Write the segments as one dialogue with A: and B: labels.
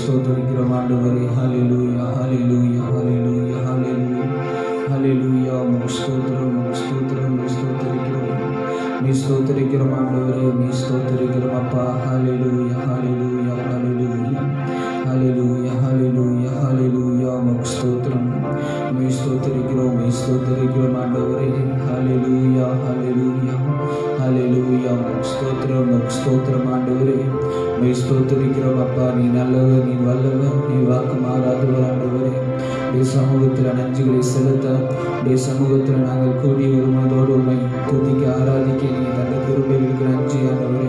A: ஸ்தோத்திரிக்கிறோம் ஆண்டவரே. ஹல்லேலூயா ஹல்லேலூயா ஹல்லேலூயா ஹல்லேலூயா ஹல்லேலூயா. உமக்கு ஸ்தோத்திரம் உமக்கு ஸ்தோத்திரம் உமக்கு ஸ்தோத்திரிக்கிறோம். நீ ஸ்தோத்திரிக்கிறோம் ஆண்டவரே, நீ ஸ்தோத்திரிக்கிறோம் அப்பா. ஹல்லேலூயா ஹல்லேலூயா ஹல்லேலூயா ஹல்லேலூயா ஹல்லேலூயா ஹல்லேலூயா. உமக்கு ஸ்தோத்திரம் நீ ஸ்தோத்திரிக்கிறோம் நீ ஸ்தோத்திரிக்கிறோம் ஆண்டவரே. ஹல்லேலூயா ஹல்லேலூயா ஹல்லேலூயா. உமக்கு ஸ்தோத்திரம் உமக்கு ஸ்தோத்திரம் ஆண்டவரே. நீ ஸ்தோத்திரிக்கிறோம் அப்பா. நீ நல்லவர், நீ வல்லவர், நீ வாக்கு மாறாதவர் ஆண்டவரே. நீ சமூகத்தில் நஞ்சுகளை செலுத்த, நீ சமூகத்தில் நாங்கள் கூடி வருவதோடு உண்மை துதிக்க ஆராதிக்க நீ தந்த கிருபைகளுக்கு நன்றி ஆண்டவரே.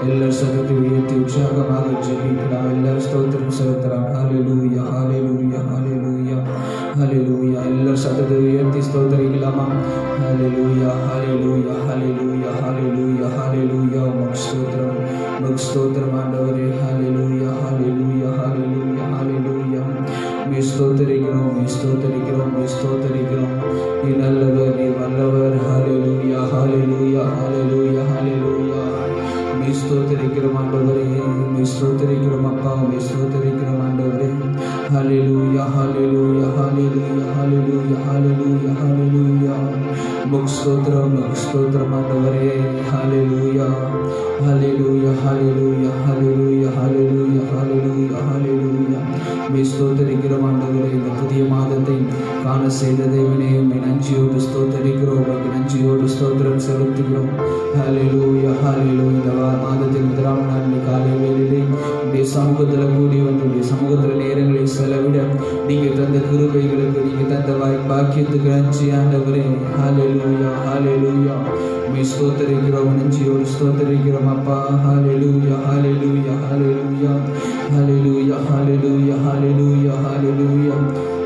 A: எல்லாரும் சதத்தை உயர்த்தி உற்சாகமாக ஜெபிக்கலாம். எல்லாரும் ஸ்தோத்திரம் செலுத்தலாம். ஹல்லேலூயா ஹல்லேலூயா ஹல்லேலூயா ஹல்லேலூயா. எல்லாரும் சதத்தை உயர்த்தி ஸ்தோத்திரிக்கலாமா? ஹல்லேலூயா ஹல்லேலூயா ஹல்லேலூயா ஹல்லேலூயா ஹல்லேலூயா. உமக்கு ஸ்தோத்திரம் உமக்கு ஸ்தோத்திரம் ஆண்டவரே. ஹல்லேலூயா ஹல்லேலூயா ஹல்லேலூயா ஹல்லேலூயா. நீ ஸ்தோத்திரிக்கிறோம் நீ ஸ்தோத்திரிக்கிறோம் நீ ஸ்தோத்திரிக்கிறோம். நீ நல்லவர், நீ வல்லவர். ஹல்லேலூயா ஹல்லேலூயா ஹல்லேலூயா ஹல்லேலூயா. நீ ஸ்தோத்திரிக்கிறோம் ஆண்டவரே, நீ ஸ்தோத்திரிக்கிறோம் அப்பா, நீ ஸ்தோத்திரிக்கிறோம் ஆண்டவரே. ஹல்லேலூயா ஹல்லேலூயா ஹல்லேலூயா ஹல்லேலூயா ஹல்லேலூயா ஹல்லேலூயா. உமக்கு ஸ்தோத்திரம் உமக்கு ஸ்தோத்திரம் ஆண்டவரே. ஹல்லேலூயா ஹல்லேலூயா ஹல்லேலூயா ஹல்லேலூயா ஹல்லேலூயா ஹல்லேலூயா ஹல்லேலூயா. நீ ஸ்தோத்திரிக்கிறோம் ஆண்டவரே. இந்த புதிய மாதத்தை காண செய்த தேவனே, உம்மை நன்றியோடு ஸ்தோத்திரிக்கிறோம், உமக்கு நன்றியோடு ஸ்தோத்திரம் செலுத்துகிறோம். ஹல்லேலூயா ஹல்லேலூயா. இந்த மாதத்தின் முதலாம் நாள் காலை வேளையிலே உடைய சமூகத்தில் கூடி வந்து உடைய சமூகத்தில் நேரங்களை செலவிட நீங்கள் தந்த கிருபைகளுக்கு, நீங்கள் தந்த பாக்கியத்துக்கு நன்றி ஆண்டவரே. ஹல்லேலூயா ஹல்லேலூயா. உம்மை ஸ்தோத்திரிக்கிறோம், நன்றியோடு ஸ்தோத்திரிக்கிறோம் அப்பா. ஹல்லேலூயா ஹல்லேலூயா ஹல்லேலூயா ஹல்லேலூயா ஹல்லேலூயா ஹல்லேலூயா ஹல்லேலூயா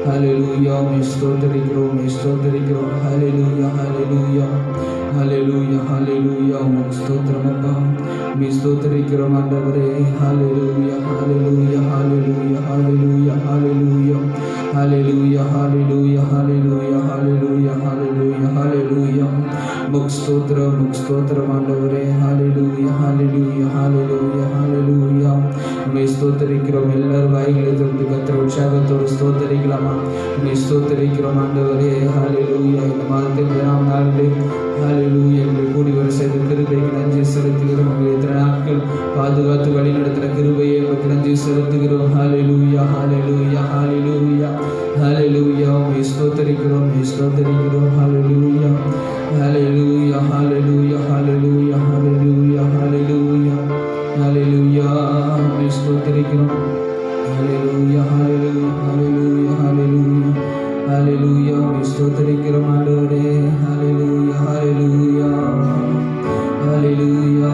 A: ஹல்லேலூயா. உம்மை ஸ்தோத்திரிக்கிறோம் உம்மை ஸ்தோத்திரிக்கிறோம். ஹல்லேலூயா ஹல்லேலூயா ஹல்லேலூயா ஹல்லேலூயா. உமக்கு ஸ்தோத்திரம் அப்பா. உம்மை ஸ்தோத்திரிக்கிறோம் ஆண்டவரே. ஹல்லேலூயா ஹல்லேலூயா ஹல்லேலூயா ஹல்லேலூயா ஹல்லேலூயா ஹல்லேலூயா ஹல்லேலூயா ஹல்லேலூயா ஹல்லேலூயா ஹல்லேலூயா ஹல்லேலூயா. உமக்கு ஸ்தோத்திரம் உமக்கு ஸ்தோத்திரம் ஆண்டவரே. ஹல்லேலூயா ஹல்லேலூயா ஹல்லேலூயா ஹல்லேலூயா. உம்மை ஸ்தோத்திரிக்கிறோம். எல்லாரும் வாய்களை திறந்து கர்த்தரை உற்சாகத்தோடு ஸ்தோத்திரிக்கலாமா? உம்மை ஸ்தோத்திரிக்கிறோம் ஆண்டவரே. ஹல்லேலூயா. இந்த மாதத்தின் முதலாம் நாளிலே ஹல்லேலூயா எங்களை கூடி வர செய்த கிருபைக்கு நன்றி செலுத்துகிறோம். உங்களை இத்தனை நாட்கள் பாதுகாத்து வழி நடத்தின கிருபையை உங்களுக்கு நன்றி செலுத்துகிறோம். ஹல்லேலூயா ஹல்லேலூயா ஹல்லேலூயா ஹல்லேலூயா. உம்மை ஸ்தோத்திரிக்கிறோம் உம்மை ஸ்தோத்திரிக்கிறோம். ஹல்லேலூயா ஹல்லேலூயா ஹல்லேலூயா ஹல்லேலூயா ஹல்லேலூயா ஹல்லேலூயா ஹல்லேலூயா. உம்மை ஸ்தோத்திரிக்கிறோம். ஹல்லேலூயா ஹல்லேலூயா ஹல்லேலூயா ஹல்லேலூயா ஹல்லேலூயா. உம்மை ஸ்தோத்திரிக்கிறோம் ஆண்டவரே. ஹல்லேலூயா ஹல்லேலூயா ஹல்லேலூயா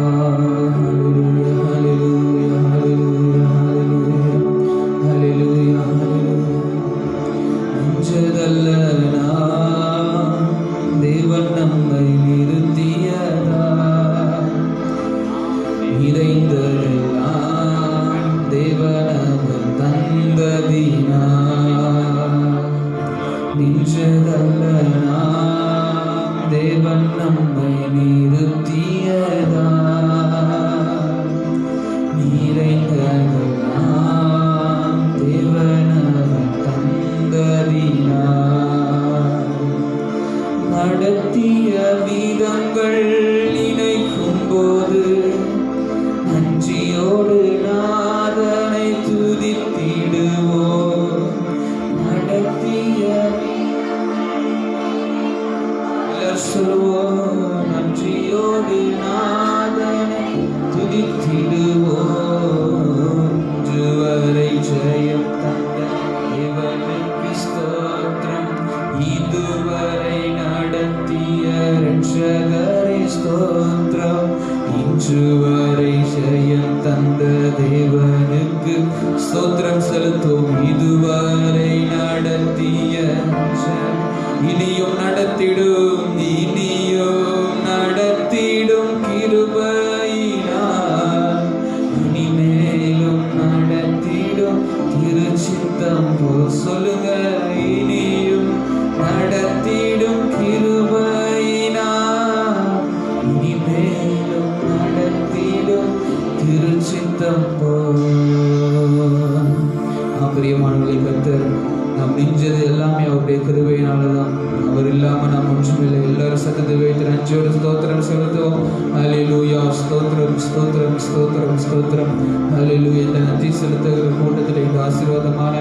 A: ஹல்லேலூயா ஹல்லேலூயா ஹல்லேலூயா ஹல்லேலூயா ஹல்லேலூயா ஹல்லேலூயா. நெஞ்சதல்ல நான் தேவன் நம்மை நிறுத்தியதா, நிறைந்ததெல்லாம் தேவன் அவர் தந்ததினா. நின்றதல்ல நாம் தேவன் நம்மை நிறுத்தியதா, நிறைந்ததெல்லாம் தேவன் அவர் தந்ததினா. நடத்திய விதங்கள் நினைக்கும் போது நன்றியோடு நாதனை துதித்திடுவோம். நடத்திய சொல்வோம், நன்றியோடு நாதனை துதித்திடுவோம். இதுவரை ஜெயம் தந்த தேவனுக்கு ஸ்தோத்திரம், இதுவரை நடத்திய ரட்சகரை ஸ்தோத்திரம். இன்று வரை ஜெயம் தந்த தேவனுக்கு ஸ்தோத்திரம் செலுத்தும். இதுவரை நடத்திய இனியும் நடத்திடும் இனியும் நடத்திடும் கிருபையினால், இனிமேலும் நடத்திடும் திருச்சித்தம் போல் சொல்லுங்க. இனியும் நடத்திடும் கிருபையினால், இனிமேலும் நடத்திடும் திருச்சித்தம் போல். முடிஞ்சது எல்லாமே அவருடைய கிருபையினாலதான். அவர் இல்லாமல் நாம் ஒன்றுமில்லை. எல்லாரும் சத்தத்தை வைத்து நன்றியோடு ஸ்தோத்திரம் செலுத்துவோம். ஹல்லேலூயா. ஸ்தோத்திரம் ஸ்தோத்திரம் ஸ்தோத்திரம் ஸ்தோத்திரம். ஹல்லேலூயா. இந்த நன்றி செலுத்துகிற கூட்டத்தில் இந்த ஆசீர்வாதமான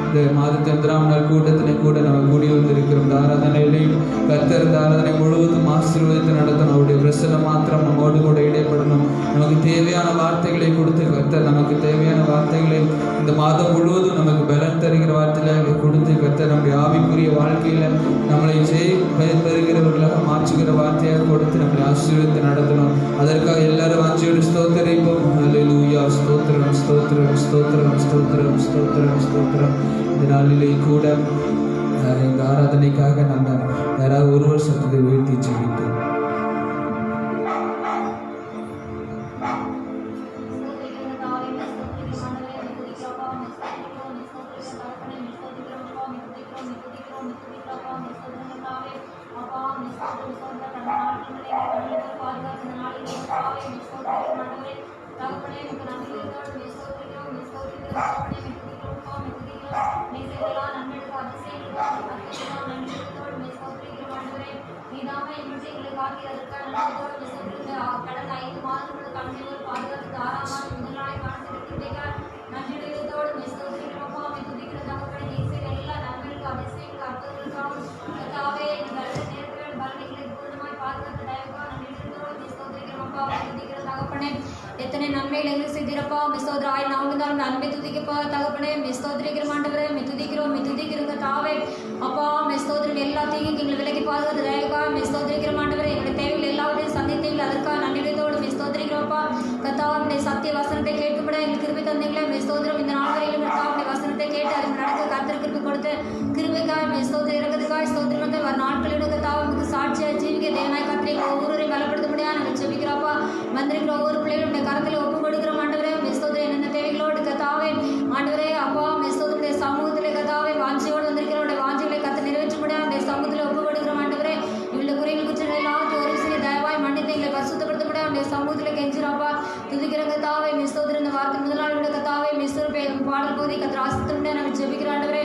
A: இந்த மாதத்தின் 5ஆம் நாள் கூட்டத்தினை கூட நம்ம கூடி வந்திருக்கிறோம். இந்த ஆராதனையிலையும் கர்த்தர் இந்த ஆராதனை முழுவதும் ஆசீர்வாதத்தை நடத்தணும். அவருடைய பிரசன்னம் மாத்திரம் நம்மோடு கூட இடைப்படணும். நமக்கு தேவையான வார்த்தைகளை கொடுத்து கர்த்தர் நமக்கு தேவையான வார்த்தைகளை இந்த மாதம் முழுவதும் நமக்கு பலன் தருகிற வார்த்தைகளை கொடுத்து கர்த்தர் நம்முடைய ஆவிக்குரிய வாழ்க்கையில் நம்மளை பெறுகிறவர்களாக மாற்றுகிற வார்த்தையாக கொடுத்து நம்மளை ஆசீர்வாதத்தை நடத்தணும். அதற்காக எல்லாரும் வாஞ்சியோடு ஸ்தோத்திரிப்போம். ஹல்லேலூயா. ஸ்தோத்திரம் ஸ்தோத்திரம் ஸ்தோத்திரம் ஸ்தோத்திரம் ஸ்தோத்திரம் ஸ்தோத்திரம். இந்த நாளிலே கூட இந்த ஆராதனைக்காக நம்ம யாராவது ஒருவர் சத்தத்தை வீழ்த்தி ஜெபிப்போம்.
B: எத்தனை நன்மைகள் எங்களுக்கு செய்திருப்பா மிஸ்தோத்திர ஆய் நாங்கள் அன்பை துதிக்கப்பா தகப்பனே மிஸ்தோத்திரிக்கிற மாண்டவரே மித்துதிக்கிறோங்க தாவே அப்பா மிஸ்தோத்திரின் எல்லாத்தையும் எங்களை விலக்கி பாதுகாத்து தயவுக்கா மிஸ்தோத்திரிக்கிற மாண்டவரே எங்களுடைய தேவைகள் எல்லாவற்றையும் சந்தித்தீர்கள். அதற்காக நன்றியோடு மிஸ்தோத்திரிக்கிறோப்பா கத்தாவுடைய சத்திய வசனத்தை கேட்கும்பட எங்களுக்கு கிருபை தந்தீங்களே மிஸ்தோத்திரம். இந்த நாள் வரையிலும் கத்தாவுடைய வசனத்தை கேட்டு அதுக்கு நடக்க கர்த்தர் கிருபை கொடுத்து கிருபைக்காய் மிஸ்தோத்திரம் இறக்கிறதுக்காய் ஸ்தோத்திரம் வந்து வர நாட்களில் கத்தாவுக்கு சாட்சியாக ஜீவிக்க தேவனாய் கத்திரை ஒவ்வொருவரையும் பலப்படுத்த முடியாது நாங்கள் ஜெபிக்கிறோப்பா. வந்திருக்கிற ஒவ்வொரு பிள்ளைகளுடைய கரத்தில் ஒப்பு கொடுக்கிற ஆண்டவரே மிஸ்தோத்திரம் என்னென்ன தேவைகளோடு கத்தாவே ஆண்டவரே அப்பா மிஸ்தோத்திரனுடைய சமூகத்திலே கத்தாவே வாஞ்சியோடு வந்திருக்கிறவருடைய வாஞ்சிகளை கத்த நிறைவேற்ற முடியாது அந்த சமூகத்தில் ஒப்பு கொடுக்கிற ஆண்டவரே இவளுடைய குறைகள் குற்றங்கள் எல்லாத்தையும் ஒரு சில தயவாய் மன்னித்து எங்களை பரிசுத்தப்படுத்த முடியாது அந்த சமூகத்தில் கெஞ்சிராப்பா துதிக்கிற கத்தாவே மிஸ்தோத்திரம் இந்த வார்த்தை முதலாளியோட கத்தாவே மிஸ்தோர் பாடல் போதை கத்திர ஆசித்த முடியாது நாங்கள் ஜெபிக்கிற ஆண்டவரே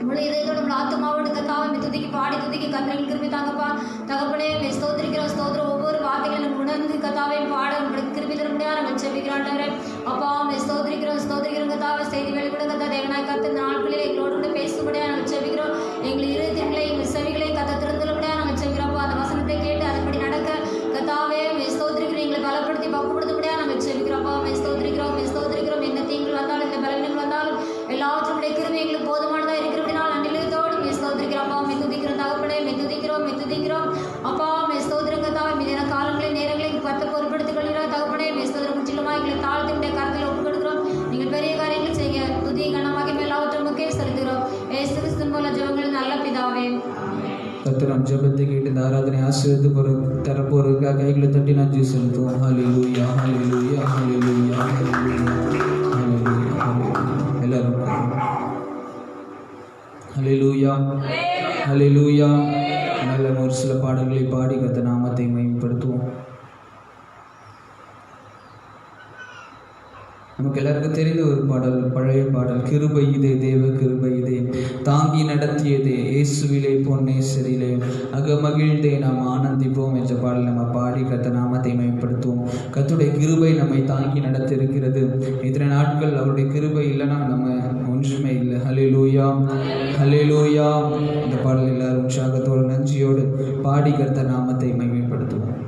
B: இவ்வளோ இதோட ஆத்மாவோடு கத்தாவை துதிக்கி பாடி துதிக்கி கத்திரங்கள் கிருப்பி தாங்கப்பா தகப்பனே ஸ்தோத்திரிக்கிற ஸ்தோத்திரம் ஒவ்வொரு வார்த்தைகளும் உணர்ந்து கத்தாவை பாட கிருப்பி தர முடியாது நம்ம ஜெபிக்கிறாண்டவரே அப்பா ஸ்தோத்திரிக்கிறோம் கத்தாவை செய்தி வெளிக்கூட கத்தா தேவனாய் கத்து இந்த நாட்களில் எங்களோடு கூட பேச முடியாது நம்ம ஜெபிக்கிறோம். எங்கள் இருதயங்களை எங்கள் செவிகளை கத்த திறந்துல முடியாது நம்ம ஜெபிக்கிறோம்ப்பா. அந்த வசனத்தை கேட்டு அதுபடி நடக்க கத்தாவே ஸ்தோத்திரிக்கிறோம் எங்களை பலப்படுத்தி பக்குப்படுத்த முடியாது நம்ம ஜெபிக்கிறோம்ப்பா. ஸ்தோத்திரிக்கிறோம் எந்த தீங்குகள் வந்தாலும் எந்த பலன்கள் வந்தாலும் எல்லாவற்றுடைய கிருபை எங்களுக்கு போதுமானதாக இருக்கிறபடினால் நன்றியோடு ஸ்தோத்திரிக்கிறோம்ப்பா. துதிக்கிறோம் தகப்பனே துதிக்கிறோம் அப்பா ஸ்தோத்திரம் கத்தாவை மீதான காலங்களை நேரங்களை பத்து பொறுப்படுத்திக் கொள்கிறோம் தகப்பனே ஸ்தோத்திரம் முற்றிலுமா எங்களை தாழ்த்தினுடைய கருத்தில் ஒப்புக் கொடுக்கிறோம். நீங்கள் பெரிய காரியங்கள் செய்ய துதி கனமாக எல்லாவற்றும் முக்கிய செலுத்துகிறோம். ஏசு கிறிஸ்துவின் மூலம் ஜெபங்கள் நல்ல பிதாவே.
A: கர்த்தர் நம் ஜெபத்தை கேட்டு இந்த ஆராதனை ஆசீர்வதித்து தரப்போருக்காக கைகளை தட்டி நன்றி செலுத்துவோம். ஹல்லேலூயா ஹல்லேலூயா ஹல்லேலூயா ஹல்லேலூயா ஹல்லேலூயா. எல்லாரும் ஹல்லேலூயா ஹல்லேலூயா. நல்ல ஒரு சில பாடல்களை பாடி கர்த்தர் நாமத்தை மகிமைப்படுத்துவோம். நமக்கு எல்லாருக்கும் தெரிந்த ஒரு பாடல், பழைய பாடல். கிருபை இதே தேவ கிருபை இதே தாங்கி நடத்தியதே இயேசுவிலே பொன்னேசரிலே அகமகிழ்ந்தே நாம் ஆனந்திப்போம் என்ற பாடல் நம்ம பாடி கர்த்தர் நாமத்தை மகிமைப்படுத்துவோம். கர்த்தருடைய கிருபை நம்மை தாங்கி நடத்தி இருக்கிறது. இத்தனை நாட்கள் அவருடைய கிருபை இல்லைன்னா நம்ம ஒன்றுமே இல்லை. ஹல்லேலூயா ஹல்லேலூயா. இந்த பாடல் எல்லாரும் உற்சாகத்தோடு நன்றியோடு பாடி கர்த்தர் நாமத்தை மகிமைப்படுத்துவோம்.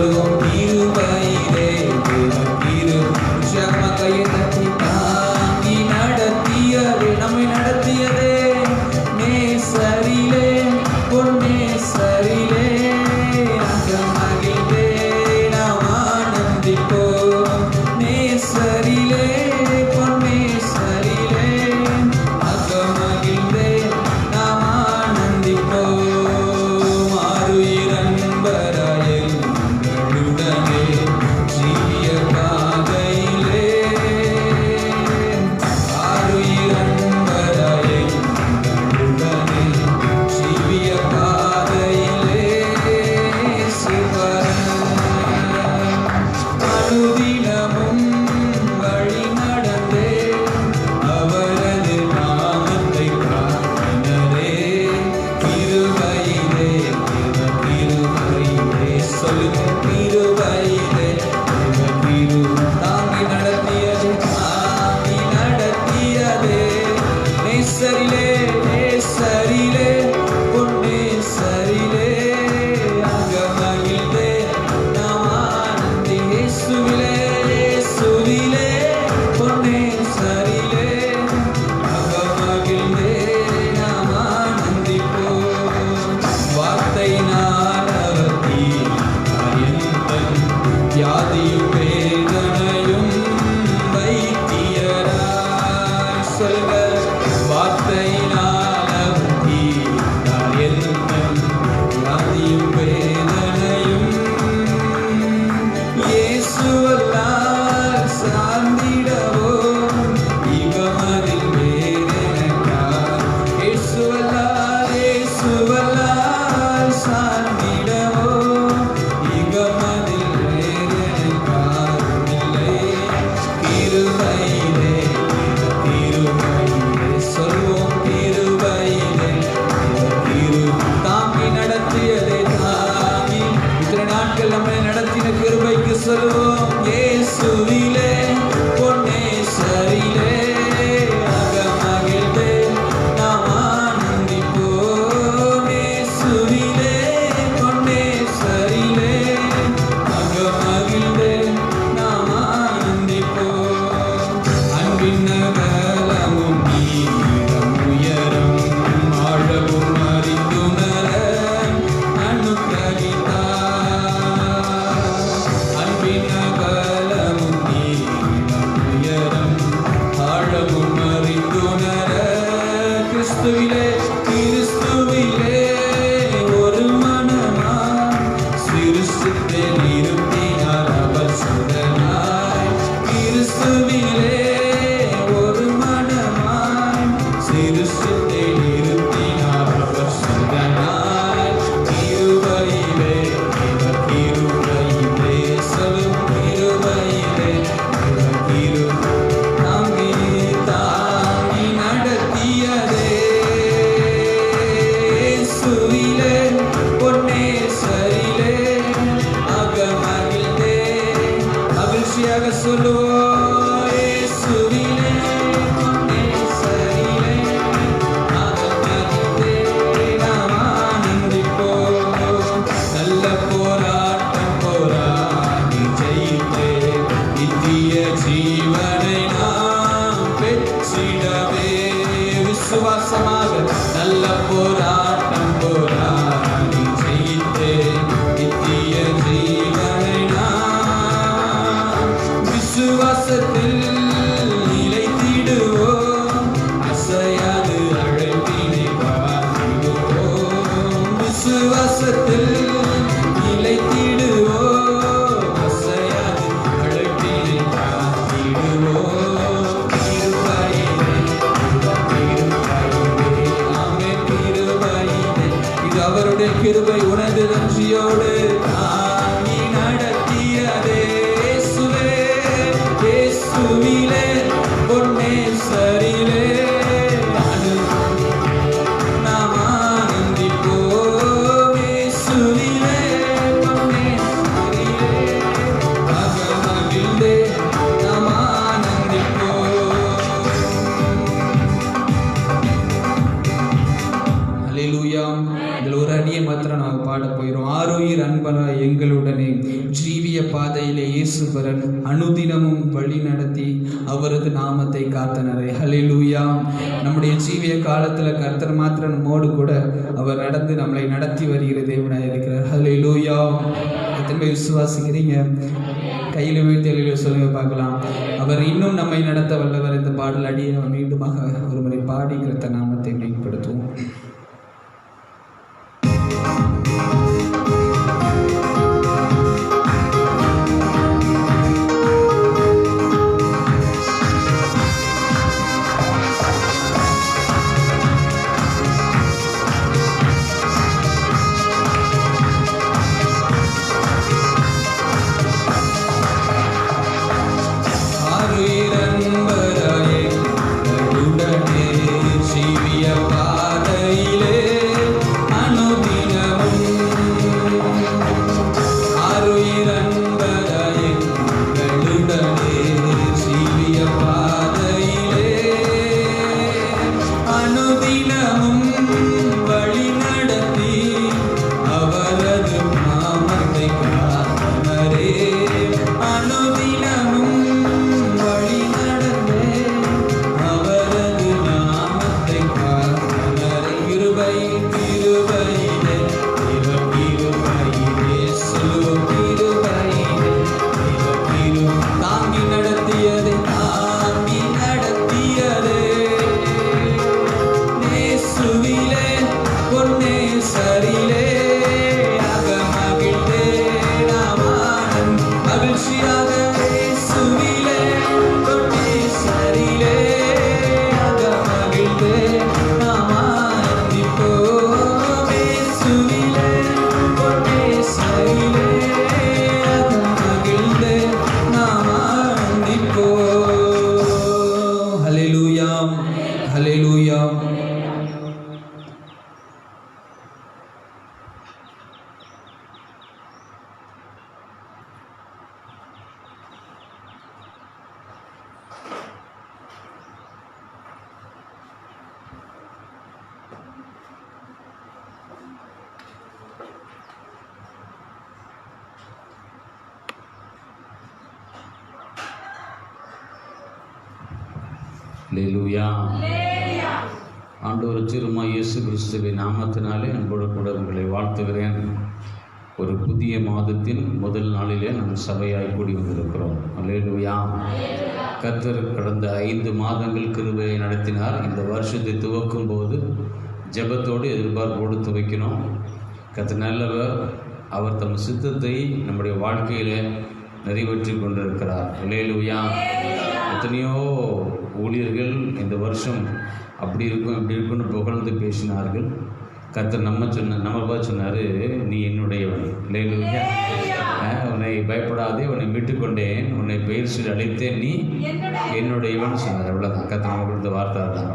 A: சொல்லுவோம் கிருபையிலே உற்சாகமா கையை தட்டி தாங்கி நடத்தியதே நம்மை நடத்தியதே நேசரிலே பொன்னேசரிலே மகிழ்ந்தே நாம் ஆனந்திப்போம் நேசரிலே பொன்னேசரிலே மகிழ்ந்தே நாம் ஆனந்திப்போம் ஆருயிரன்பராய் எங்களுடனே ஜீவிய பாதையிலே ஆருயிரன்பராய் எங்களுடனே ஜீவிய பாதையிலே அனுதினமும் வழி நடந்தே அவரது நாமத்தை காத்தினரே கிருபையிலே கிருபையிலே சொல்லுவோம் கிருபையிலே தாங்கி நடத்தியதே நேசரிலே நேசரிலே பொன்னேசரிலே அகமகிழ்ந்தே நாம் ஆனந்தி இயேசுவிலே இயேசுவிலே பொன்னேசரிலே அகமகிழ்ந்தே நாம் ஆனந்திப்போம் வார்த்தையினால் அவர் தீர்த்தார் எந்தன் வியாதியும் வேதனையும் வைத்தியராய் சொல்க வார்த்தையினால் அவர் தீர்த்தார் எந்தன் வியாதியும் வேதனையும் இயேசுவல்லால் சார்ந்திடவோ இகமதில் வேறெனக்கார் இயேசுவல்லால் சார்ந்திடவோ இகமதில் வேறெனக்கார் இல்லை கிருபையிலே கிருபையிலே சொல்வோம் கிருபையிலே தாங்கி நடத்தியதே தாங்கி இத்தனை நாட்கள் நம்மை நடத்தின கிருபைக்கு சொல்லுவோம் இயேசுவிலே பொன்னேசரிலே அகமகிழ்ந்தே நாம் ஆனந்திப்போம் இயேசுவிலே பொன்னேசரிலே அகமகிழ்ந்தே நாம் ஆனந்திப்போம் அன்பின் அகலமும் நீளம் உயரம் ஆழமும் அறிந்துணர அனுகிரகித்தார் அன்பின் அகலமும் நீளம் உயரம் ஆழமும் அறிந்துணர கிறிஸ்துவிலே ஒரு மனமாய் சிறுசித்தேன் இருப்பினார் அவர் சுடனாய் கிறிஸ்துவிலே ஒரு மனமாய் சிறுசித்தேன் இருப்பினார் அவர் சுடனாய் கிருபையிலே கிருபையிலே சொல்லும் கிருபையிலே தாங்கி தாங்கி நடத்தியதே இயேசுவிலே பொன்னேசரிலே அகமகிழ்ந்தே மகிழ்ச்சியாக சொல்லுவோம் இயேசுவிலே பொன்னேசரிலே அகமகிழ்ந்தே நாம் ஆனந்திப்போம் நல்ல போராட்டம் போராடி ஜெயித்தே நித்திய ஜீவனை நாம் பெற்றிடவே விசுவாசமாக நல்ல போராட்டம் போராடி ஜெயித்தே நித்திய ஜீவனை நாம் விசுவாசமாக ஜீவிய பாதையிலே இயேசுபரன் அனுதினமும் வழி நடத்தி அவரது நாமத்தை காத்தனரே. ஹல்லேலூயா. நம்முடைய ஜீவிய காலத்தில் கர்த்தர் மாத்திரம் நம்மோடு கூட அவர் நடந்து நம்மளை நடத்தி வருகிற தேவனாக இருக்கிறார். ஹல்லேலூயா. எத்தனை விசுவாசிக்கிறீங்க? கையில் வீழ்த்தியில் சொல்லுங்க பார்க்கலாம். அவர் இன்னும் நம்மை நடத்த வல்லவர். இந்த பாடல் அடியை நம்ம மீண்டுமாக ஒரு முறை பாடி கர்த்தர் நாமத்தை மேம்படுத்துவோம்.
C: அல்லேலூயா. ஆண்டவர் திருமாய் இயேசு கிறிஸ்துவின் நாமத்தினாலே அன்போடு கூட உங்களை வாழ்த்துகிறேன். ஒரு புதிய மாதத்தின் முதல் நாளிலே நாம் சபையாய் கூடி வந்திருக்கிறோம். அல்லேலூயா. கர்த்தர் கடந்த 5 மாதங்கள் கிருபையை நடத்தினார். இந்த வருஷத்தை துவக்கும் போது ஜெபத்தோடு எதிர்பார்ப்போடு துவைக்கணும். கர்த்தர் நல்லவர். அவர் தம் சித்தத்தை நம்முடைய வாழ்க்கையில் நிறைவேற்றி கொண்டிருக்கிறார். அல்லேலூயா. எத்தனையோ ஊழியர்கள் இந்த வருஷம் அப்படி இருக்கும் இப்படி இருக்குன்னு புகழ்ந்து பேசினார்கள். கர்த்தர் நம்ம சொன்னார், நீ என்னுடையவன். அல்லேலூயா. உன்னை பயப்படாதே, உன்னை மீட்டுக்கொண்டேன், உன்னை பெயர் சொல்லி அழைத்தேன், நீ என்னுடையவன் சொன்னார். அவ்வளோதான். கர்த்தர் நம்ம கொடுத்த வார்த்தை தான்.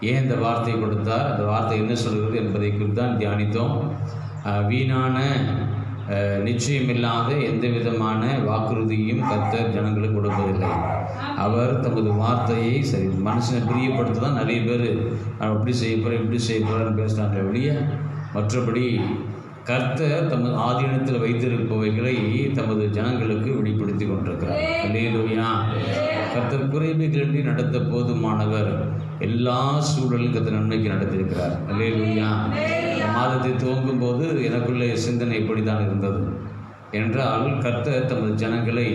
C: ஏன் இந்த வார்த்தையை கொடுத்தார், அந்த வார்த்தை என்ன சொல்கிறது என்பதை குறித்து தான் தியானித்தோம். வீணான நிச்சயமில்லாத எந்த விதமான வாக்குறுதியும் கர்த்தர் ஜனங்களுக்கு கொடுப்பதில்லை. அவர் தமது வார்த்தையை சரி மனுஷனை பிரியப்படுத்த தான் நிறைய பேர் அப்படி செய்ய போகிறேன் இப்படி செய்ய போகிறேன்னு பேசுகிறாங்க ஒழிய மற்றபடி கர்த்தர் தமது ஆதீனத்தில் வைத்திருப்பவைகளை தமது ஜனங்களுக்கு வெளிப்படுத்தி கொண்டிருக்கிறார். அல்லேலூயா. கர்த்தர் குறைவுகளின்றி நடத்த போதுமானவர். எல்லா சூழலும் கர்த்தர் நன்மைக்கு நடத்தியிருக்கிறார். அல்லேலூயா. மாதத்தை துவங்கும் போது எனக்குள்ளே சிந்தனை இப்படி தான் இருந்தது என்றால், கர்த்தர் தமது ஜனங்களை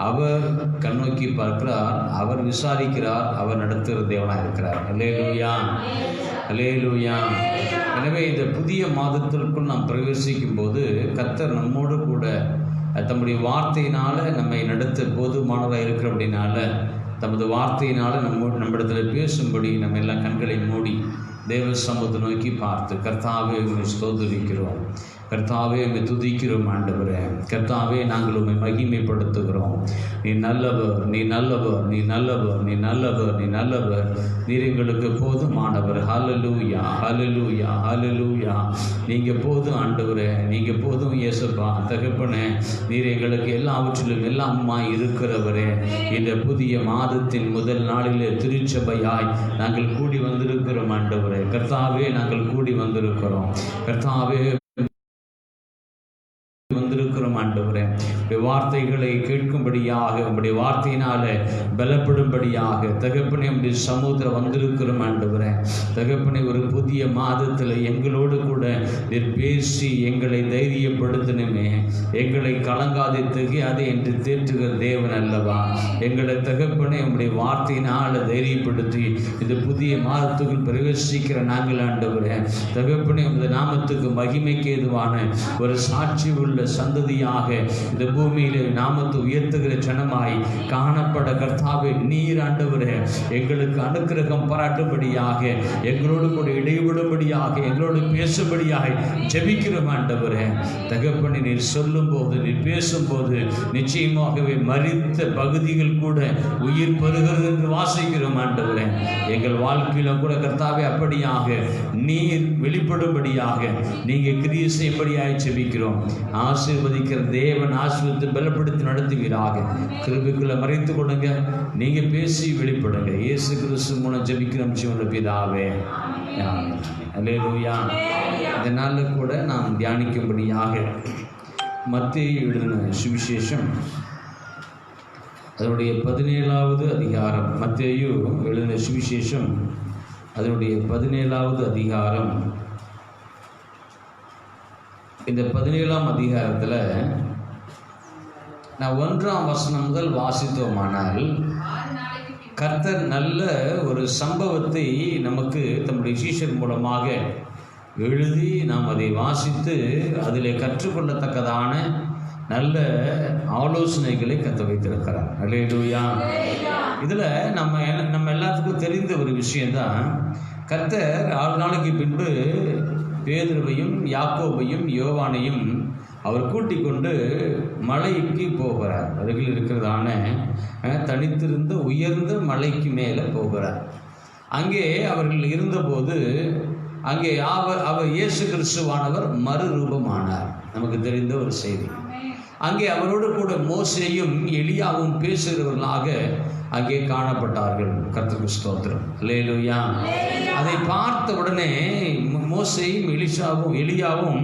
C: அவர் கண்ணோக்கி பார்க்கிறார், அவர் விசாரிக்கிறார், அவர் நடத்துகிற தேவனாக இருக்கிறார். அல்லேலூயா. அல்லேலூயா. எனவே இந்த புதிய மாதத்திற்குள் நாம் பிரவேசிக்கும் போது கர்த்தர் நம்மோடு கூட தம்முடைய வார்த்தையினால் நம்மை நடத்த போதுமானதாக இருக்கிற அப்படின்னால தமது வார்த்தையினால் நம்மிடத்தில் பேசும்படி நம்ம எல்லாம் கண்களை மூடி தேவ சமூகத்தை நோக்கி பார்த்து, கர்த்தாவே உம்மை ஸ்தோத்திரிக்கிறோம், கர்த்தாவே உம்மை துதிக்கிறோம் ஆண்டவரே, கர்த்தாவே நாங்கள் உம்மை மகிமைப்படுத்துகிறோம். நீ நல்லவர், நீ நல்லவர், நீ நல்லவர், நீ நல்லவர், நீ நல்லவர், நீர் எங்களுக்கு போதுமானவர். ஹல்லேலூயா, ஹல்லேலூயா, ஹல்லேலூயா. நீங்கள் போதும் ஆண்டவரே, நீங்கள் போதும் இயேசுப்பா. தகப்பனே, நீர் எங்களுக்கு எல்லாவற்றிலும் எல்லாம்மா இருக்கிறவரே. இந்த புதிய மாதத்தின் முதல் நாளிலே திருச்சபையாய் நாங்கள் கூடி வந்திருக்கிறோம் ஆண்டவரே. கர்த்தாவே, நாங்கள் கூடி வந்திருக்கிறோம். கர்த்தாவே வந்திருக்கிறோம் ஜெபிக்கிறோம் ஆண்டவரே. உடைய வார்த்தைகளை கேட்கும்படியாக, உடைய வார்த்தையினால பலப்படும்படியாக தகப்பனே உடைய சமூகத்தில் வந்திருக்கிறோம் ஆண்டவரே. தகப்பனே, ஒரு புதிய மாதத்தில் எங்களோடு கூட நீர் பேசி எங்களை தைரியப்படுத்தணுமே. எங்களை கலங்காதை திகையாதே என்று தேற்றுகிற தேவன் அல்லவா. எங்களை தகப்பனே உடைய வார்த்தையினால் தைரியப்படுத்தி இந்த புதிய மாதத்துக்குள் பிரவேசிக்கிற நாங்கள் ஆண்டவரே தகப்பனே உமது நாமத்துக்கு மகிமைக்கு ஏதுவான ஒரு சாட்சி உள்ள சந்ததியாக இந்த பூமியிலே நாமத்தை உயர்த்துகிற ஜனமாய் காணப்பட கர்த்தாவே நீர் ஆண்டவரே எங்களுக்கு அனுக்கிரகம் பாராட்டும்படியாக, எங்களோடு கூட இடைவிடும்படியாக, எங்களோடு பேசும்படியாக ஜெபிக்கிறோம் ஆண்டவரே. தகப்பனை நீர் சொல்லும் போது, நீர் பேசும்போது நிச்சயமாகவே மரித்த பகுதிகள் கூட உயிர் பெறுகிறது என்று வாசிக்கிறோம் ஆண்டவரே. எங்கள் வாழ்க்கையில கூட கர்த்தாவே அப்படியாக நீர் வெளிப்படும்படியாக நீங்க கிரியை செய்யும்படியாக ஜெபிக்கிறோம். ஆசீர்வதிக்கிற தேவன் ஆசீர்வதித்து பலப்படுத்தி நடத்துவீராக. கிருபைக்குள்ள மறைத்து கொடுங்க, நீங்க பேசி வெளிப்படுங்க. இயேசு கிறிஸ்து மூலம் ஜெபிக்கிறோம் ஜீவனுள்ள பிதாவே. அல்லேலூயா. இந்த நாளில் கூட நாம் தியானிக்கும்படியாக மத்தேயு எழுதின சுவிசேஷம் அதனுடைய 17வது அதிகாரம். மத்தேயு எழுதின சுவிசேஷம் அதனுடைய 17வது அதிகாரம். இந்த 17ஆம் அதிகாரத்தில் நான் 1ஆம் வசனம் முதல் வாசித்தோமானால் கர்த்தர் நல்ல ஒரு சம்பவத்தை நமக்கு தம்முடைய சீஷர் மூலமாக எழுதி நாம் அதை வாசித்து அதில் கற்றுக்கொள்ளத்தக்கதான நல்ல ஆலோசனைகளை கற்று வைத்திருக்கிறார். அல்லேலூயா. இதில் நம்ம எல்லாத்துக்கும் தெரிந்த ஒரு விஷயந்தான், கர்த்தர் 6 நாளைக்கு பின்பு பேதுருவையும் யாக்கோபையும் யோவானையும் அவர் கூட்டிக் கொண்டு மலைக்கு போகிறார். அருகில் இருக்கிறதான தனித்திருந்த உயர்ந்த மலைக்கு மேலே போகிறார். அங்கே அவர்கள் இருந்தபோது அங்கே அவர் இயேசு கிறிஸ்துவானவர் மறுரூபமானார். நமக்கு தெரிந்த ஒரு செய்தி. அங்கே அவரோடு கூட மோசேயும் எலியாவும் பேசுகிறவர்களாக அங்கே காணப்பட்டார்கள். கர்த்தருக்கு ஸ்தோத்திரம். அல்லேலூயா. அதை பார்த்த உடனே மோசேயும் எலியாவும்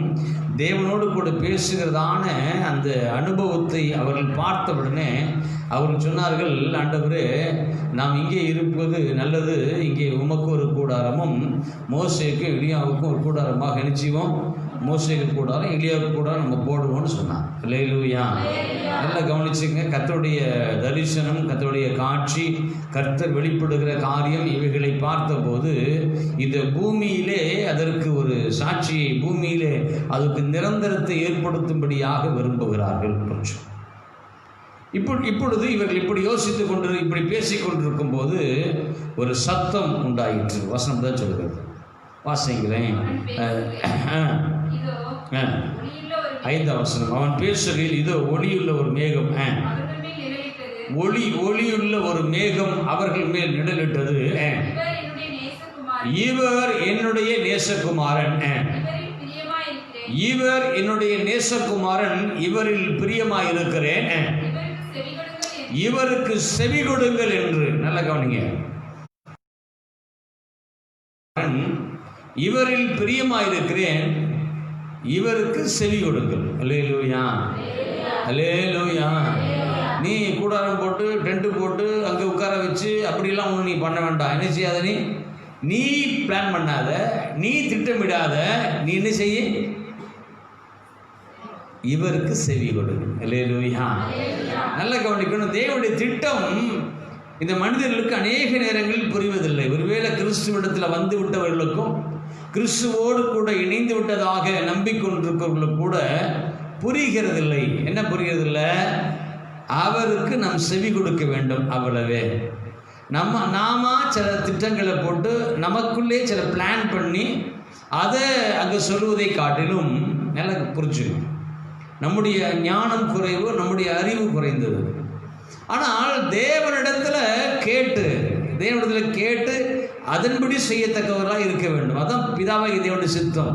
C: தேவனோடு கூட பேசுகிறதான அந்த அனுபவத்தை அவர்கள் பார்த்த உடனே அவர்கள் சொன்னார்கள், ஆண்டவரே, நாம் இங்கே இருப்பது நல்லது. இங்கே உமக்கு ஒரு கூடாரமும் மோசேக்கும் எலியாவுக்கும் ஒரு கூடாரமாக நினைச்சுவோம். மோசேக்கு கூடாரம் எலியாவுக்கு கூடாரம் நம்ம போடுவோம்னு சொன்னான். அல்லேலூயா. நல்லா கவனிச்சுங்க. கர்த்தருடைய தரிசனம், கர்த்தருடைய காட்சி, கர்த்தர் வெளிப்படுகிற காரியம் இவைகளை பார்த்தபோது இந்த பூமியிலே அதற்கு ஒரு சாட்சியை, பூமியிலே அதுக்கு நிரந்தரத்தை ஏற்படுத்தும்படியாக விரும்புகிறார்கள். கொஞ்சம் இப்பொழுது இவர்கள் இப்படி யோசித்து கொண்டு இப்படி பேசிக் கொண்டிருக்கும் போது ஒரு சத்தம் உண்டாயிற்று. வசனம் தான் சொல்கிறது. வாசிங்களேன். 5ஆம் வசனம். அவன் பேசுகையில் இதோ ஒளியுள்ள ஒரு மேகம், ஒளியுள்ள ஒரு மேகம் அவர்கள் மேல் நிழலிட்டது. இவர் என்னுடைய நேசகுமாரன், இவர் என்னுடைய நேசகுமாரன், இவரில் பிரியமாயிருக்கிறேன், இவருக்கு செவி கொடுங்கள் என்று. நல்ல கவனிங்க. இவரில் பிரியமாயிருக்கிறேன், இவருக்கு செவி கொடுங்கள். அல்லேலூயா. அல்லேலூயா. நீ கூடாரம் போட்டு டென்ட் போட்டு அங்கே உட்கார வச்சு அப்படிலாம் ஒன்று நீ பண்ண வேண்டாம். என்ன செய்யாத, நீ பிளான் பண்ணாத, நீ திட்டமிடாத, நீ என்ன செய்ய, இவருக்கு செவி கொடுங்க. அல்லேலூயா. நல்ல கவனிக்கணும். தேவனுடைய திட்டம் இந்த மனிதர்களுக்கு அநேக நேரங்களில் புரிவதில்லை. ஒருவேளை கிறிஸ்துவிடத்தில் வந்து விட்டவர்களுக்கும் கிறிஸ்துவோடு கூட இணைந்து விட்டதாக நம்பிக்கொண்டிருக்கிறவர்களுக்கு கூட புரிகிறதில்லை. என்ன புரிகிறதில்லை? அவருக்கு நாம் செவி கொடுக்க வேண்டும், அவ்வளவே. நாம சில திட்டங்களை போட்டு நமக்குள்ளே சில பிளான் பண்ணி அதை அங்கே சொல்வதை காட்டிலும் நல்லா புரிஞ்சுக்கணும். நம்முடைய ஞானம் குறைவு, நம்முடைய அறிவு குறைந்தது. ஆனால் தேவனிடத்தில் கேட்டு அதன்படி செய்யத்தக்கவராக இருக்க வேண்டும். அதான் பிதாவாகிய தேவனுடைய சித்தம்.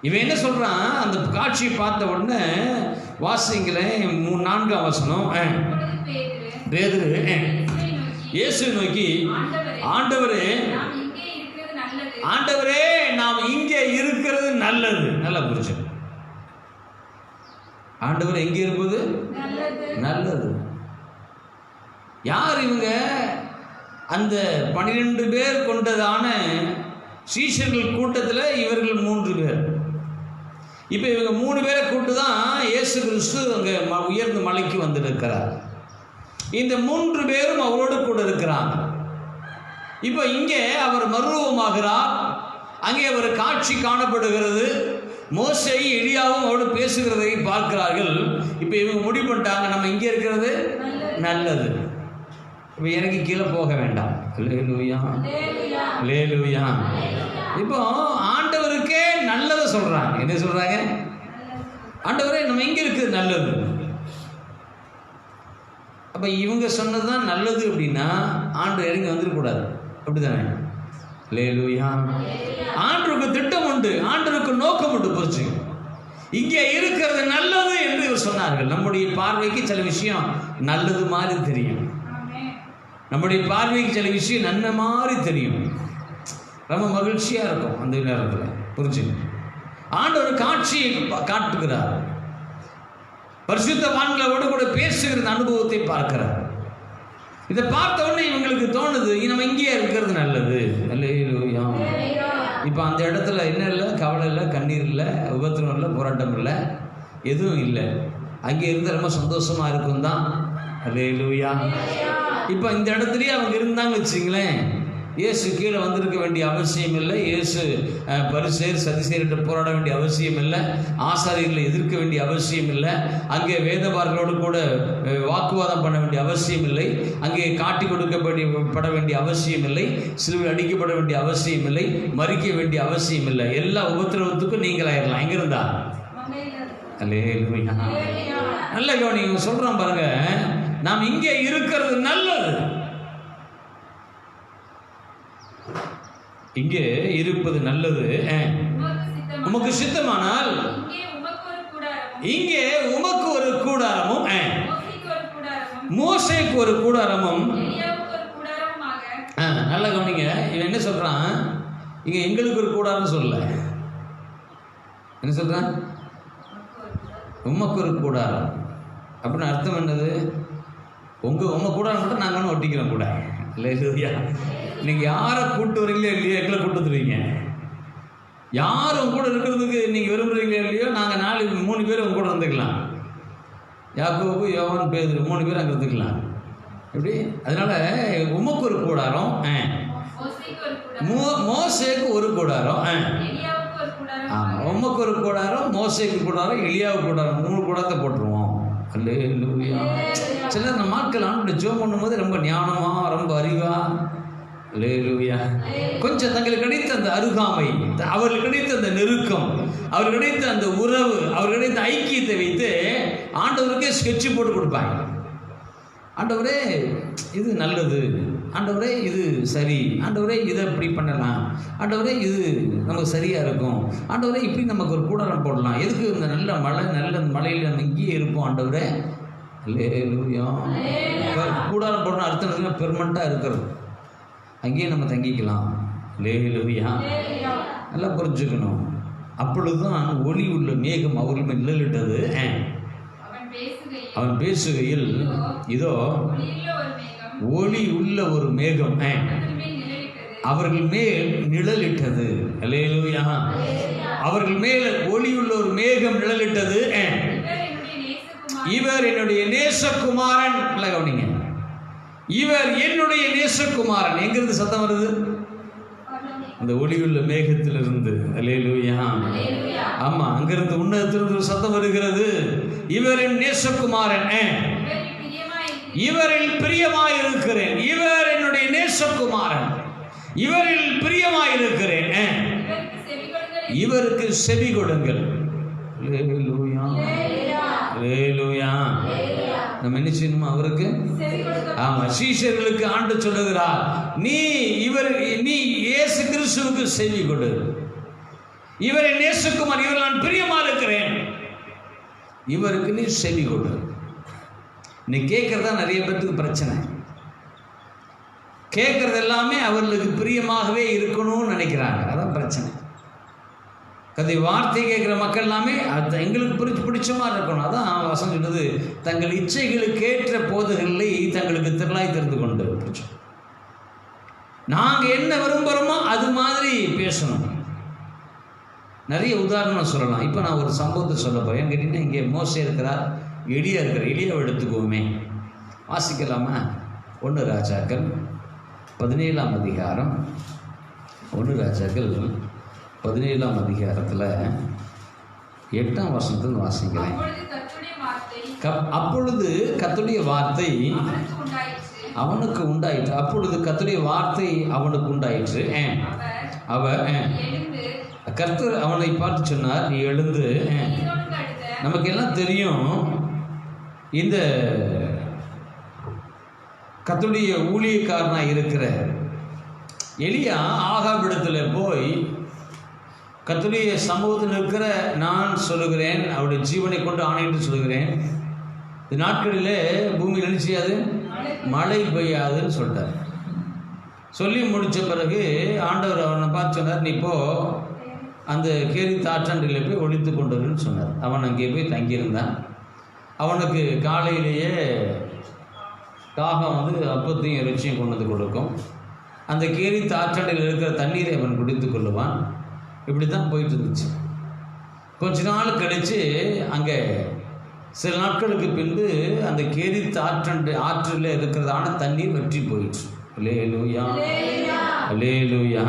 C: இவன் என்ன சொல்றான்? அந்த காட்சியை பார்த்த உடனே வாசிங்களேன் 4ஆம் வசனம். பேதுரு இயேசு நோக்கி, ஆண்டவரே, நாம் இங்கே இருக்கிறது நல்லது. நல்லா புரிஞ்சு. ஆண்டவர் எங்கே இருப்பது நல்லது. யார் இவங்க? அந்த 12 பேர் கொண்டதான சீஷர்கள் கூட்டத்தில் இவர்கள் 3 பேர். இப்போ இவங்க 3 பேரை கூட்டு தான் இயேசு கிறிஸ்து அங்கே உயர்ந்த மலைக்கு வந்திருக்கிறார். இந்த 3 பேரும் அவரோடு கூட இருக்கிறாங்க. இப்போ இங்கே அவர் மறுரூபமாகிறார். அங்கே ஒரு காட்சி காணப்படுகிறது. மோசே எலியாவும் அவரோடு பேசுகிறதை பார்க்கிறார்கள். இப்போ இவங்க முடிவு பண்ணிட்டாங்க, நம்ம இங்கே இருக்கிறது நல்லது, இப்போ எனக்கு கீழே போக வேண்டாம். அல்லேலூயா, அல்லேலூயா. இப்போ ஆண்டவருக்கே நல்லதை சொல்றாங்க. என்ன சொல்றாங்க? ஆண்டவரே, நம்ம இங்கே இருக்கிறது நல்லது. அப்போ இவங்க சொன்னதுதான் நல்லது அப்படின்னா ஆண்டவர் இறங்கி வந்துடக்கூடாது, அப்படிதானே? அல்லேலூயா. ஆண்டவருக்கு திட்டம் உண்டு, ஆண்டவருக்கு நோக்கம் உண்டு. புரிச்சு, இங்கே இருக்கிறது நல்லது என்று இவர் சொன்னார்கள். நம்முடைய பார்வைக்கு சில விஷயம் நல்லது மாதிரி தெரியும், நம்முடைய பார்வைக்கு சில விஷயம் நன்மை மாதிரி தெரியும், ரொம்ப மகிழ்ச்சியாக இருக்கும் அந்த நேரத்தில். புரிஞ்சுங்க, ஆண்டவர் காட்சியை காட்டுகிறார், பரிசுத்தவான்களோடு கூட பேசுகிற அனுபவத்தை பார்க்கிறார். இதை பார்த்த உடனே இவங்களுக்கு தோணுது, நம்ம இங்கேயே இருக்கிறது நல்லது. அல்லேலூயா. இப்போ அந்த இடத்துல என்ன இல்லை, கவலை இல்லை, கண்ணீர் இல்லை, உபத்திரம் இல்லை, போராட்டம் இல்லை, எதுவும் இல்லை. அங்கே இருந்து ரொம்ப சந்தோஷமாக இருக்கும் தான். அல்லேலூயா. இப்போ இந்த இடத்துலயே அவங்க இருந்தாங்க வச்சுங்களேன், இயேசு கீழே வந்திருக்க வேண்டிய அவசியம் இல்லை, இயேசு பரிசேயர் சதுசேயர்கிட்ட போராட வேண்டிய அவசியம் இல்லை, ஆசாரியர்களை எதிர்க்க வேண்டிய அவசியம் இல்லை, அங்கே வேதபாரர்களோடு கூட வாக்குவாதம் பண்ண வேண்டிய அவசியம் இல்லை, அங்கே காட்டி கொடுக்கப்பட வேண்டிய அவசியம் இல்லை, சிலுவையில் அடிக்கப்பட வேண்டிய அவசியம் இல்லை, மறிக்க வேண்டிய அவசியம் இல்லை. எல்லா உபத்திரவத்துக்கும் நீங்களாயிடலாம். எங்க இருந்தா? அல்லேலூயா. நல்ல கவனிங்க, சொல்றான் பாருங்க, நாம் இங்கே இருக்கிறது நல்லது. இங்கே இருப்பது நல்லது. உமக்கு சித்தமானால் இங்கே உமக்கு ஒரு கூடாரமும், மோசேக்கு ஒரு கூடாரமும். நல்ல கவனிங்க, இவன் என்ன சொல்றான்? இங்க எங்களுக்கு ஒரு கூடாரம் சொல்ல, என்ன சொல்றான்? உமக்கு ஒரு கூடாரம் அப்படின்னு அர்த்தம் என்னது? உங்க கூடாரம் மட்டும் நாங்கள் ஒட்டிக்கிறோம் கூட. இல்லையா? நீங்கள் யாரை கூட்டு வரீங்களோ இல்லையோ, எங்களை கூட்டு வந்துடுவீங்க. யாரும் கூட இருக்கிறதுக்கு நீங்கள் விரும்புகிறீங்களோ இல்லையோ, நாங்கள் 3 பேர் உங்க கூட இருந்துக்கலாம். யாக்கோபு, யோவான், பேதுரு 3 பேர் அங்கே இருந்துக்கலாம். எப்படி? அதனால உமக்கு ஒரு கூடாரம், மோசேக்கு ஒரு கூடாரம், ஆமாம், உமக்கு ஒரு கூடாரம், மோசேக்கு கூடாரம், எலியாவுக்கு கூடாரம், 3 கூடாரத்தை போட்டுருவோம். அல்லேலூயா. சிலர் நம்ம ஆட்கள் ஆண்டு ஜோம் பண்ணும்போது ரொம்ப ஞானமா, ரொம்ப அறிவா, அல்லேலூயா, கொஞ்சம் தங்களுக்கு கிடைத்த அந்த அருகாமை, அவர்களுக்கு கிடைத்த அந்த நெருக்கம், அவர்களுக்கு கிடைத்த அந்த உறவு, அவர்களுக்கு கிடைத்த ஐக்கியத்தை வைத்து ஆண்டவருக்கே ஸ்கெட்சு போட்டு கொடுப்பாங்க. ஆண்டவரே இது நல்லது, ஆண்டவரே இது சரி, ஆண்டவரே இதை இப்படி பண்ணலாம், ஆண்டவரே இது நமக்கு சரியாக இருக்கும், ஆண்டவரே இப்படி நமக்கு ஒரு கூடாரம் போடலாம், எதுக்கு இந்த நல்ல மலையில் நம்ம இங்கேயே இருப்போம் ஆண்டவரே. அல்லேலூயா. கூடாரம் போடணும் அர்த்தம் பெர்மனண்ட்டாக இருக்கிறது, அங்கேயே நம்ம தங்கிக்கலாம். அல்லேலூயா. நல்லா புரிஞ்சுக்கணும். அப்பொழுதுதான் ஒளி உள்ள மேகம் அவர்கள் மேல் நிழலிட்டது. அவன் பேசுகையில் இதோ ஒளி உள்ள ஒரு மேகம் அவர்கள் மேல் நிழலிட்டது. அல்லேலூயா. அவர்கள் மேல் ஒளி உள்ள ஒரு மேகம் நிழலிட்டது. இவர் என்னுடைய நேசகுமாரன். கவனிங்க, இவர் என்னுடைய நேசகுமாரன். எங்கிருந்து சத்தம் வருது? அந்த ஒளியுள்ள மேகத்திலிருந்து. அல்லேலூயா. ஆமா, அங்கிருந்து உன்னதத்திலிருந்து ஒரு சத்தம் வருகிறது. இவரின் நேசகுமாரன், இவரில் பிரியமாயிருக்கிறேன். இவர் என்னுடைய நேசகுமாரன், இவரில் பிரியமாயிருக்கிறேன், இவருக்கு செவி கொடுங்கள். அல்லேலூயா. அல்லேலூயா. நம்ம என்ன செய்யணுமா? அவருக்கு. ஆமா, சீஷர்களுக்கு ஆண்டு சொல்லுகிறார், நீ இயேசு கிறிஸ்துவுக்கு செவி கொடு. இவரை நேசகுமார், இவர் நான் பிரியமா இருக்கிறேன், இவருக்கு நீ செவி கொடு. நீ கேட்கறதா நிறைய பேருக்கு பிரச்சனை. கேட்கறது எல்லாமே அவர்களுக்கு பிரியமாகவே இருக்கணும்னு நினைக்கிறாங்க. அதான் பிரச்சனை. கதை வார்த்தை கேட்குற மக்கள் எல்லாமே அது எங்களுக்கு பிடிச்ச மாதிரி இருக்கணும். அதான் வசனம் சொல்லுது, தங்கள் இச்சைகளுக்கு ஏற்ற போதுகளை தங்களுக்கு திரளாய் தெரிந்து கொண்டு பிடிச்சோம். நாங்கள் என்ன விரும்புகிறோமோ அது மாதிரி பேசணும். நிறைய உதாரணம் சொல்லலாம். இப்போ நான் ஒரு சம்பவத்தை சொல்ல போகிறேன். கேட்டிங்கன்னா இங்கே மோசே இருக்கிறார், எலியா இருக்கிற. எலியாவை எடுத்துக்குவோமே, வாசிக்கலாமா? 1 ராஜாக்கள் 17ஆம் அதிகாரம். 1 ராஜாக்கள் 17ஆம் அதிகாரத்தில் 8ஆம் வசனத்தில் வாசிக்கிறேன். அப்பொழுது கர்த்தருடைய வார்த்தை அவனுக்கு உண்டாயிற்று. அப்பொழுது கர்த்தருடைய வார்த்தை அவனுக்கு உண்டாயிற்று. அவர் கர்த்தர் அவனை பார்த்து சொன்னார், நீ எழுந்து. நமக்கு எல்லாம் தெரியும், இந்த கர்த்தருடைய ஊழியக்காரனாக இருக்கிற எலியா ஆகாபிடத்தில் போய் கர்த்தருடைய சமூகத்தில் இருக்கிற, நான் சொல்லுகிறேன், அவருடைய ஜீவனை கொண்டு ஆணையிட்டு சொல்லுகிறேன், இந்த நாட்களிலே பூமியில் என்ன செய்யாது, மழை பெய்யாதுன்னு சொல்லிட்டார். சொல்லி முடித்த பிறகு ஆண்டவர் அவனை பார்த்து சொன்னார், நீ இப்போ அந்த கேரி ஆற்றண்டில் போய் ஒழித்து கொண்டு வருன்னு சொன்னார். அவன் அங்கே போய் தங்கியிருந்தான். அவனுக்கு காலையிலேயே தாகம் வந்து அப்பத்தையும் இறைச்சியும் கொண்டு வந்து கொடுக்கும். அந்த கேரி ஆற்றண்டில் இருக்கிற தண்ணீரை அவன் குடித்து கொள்ளுவான். இப்படி தான் போயிட்டு இருந்துச்சு. கொஞ்ச நாள் கழித்து அங்கே சில நாட்களுக்கு பின்பு அந்த கேரி ஆற்றில் இருக்கிறதான தண்ணீர் வற்றி போயிடுச்சு. அல்லேலூயா, அல்லேலூயா.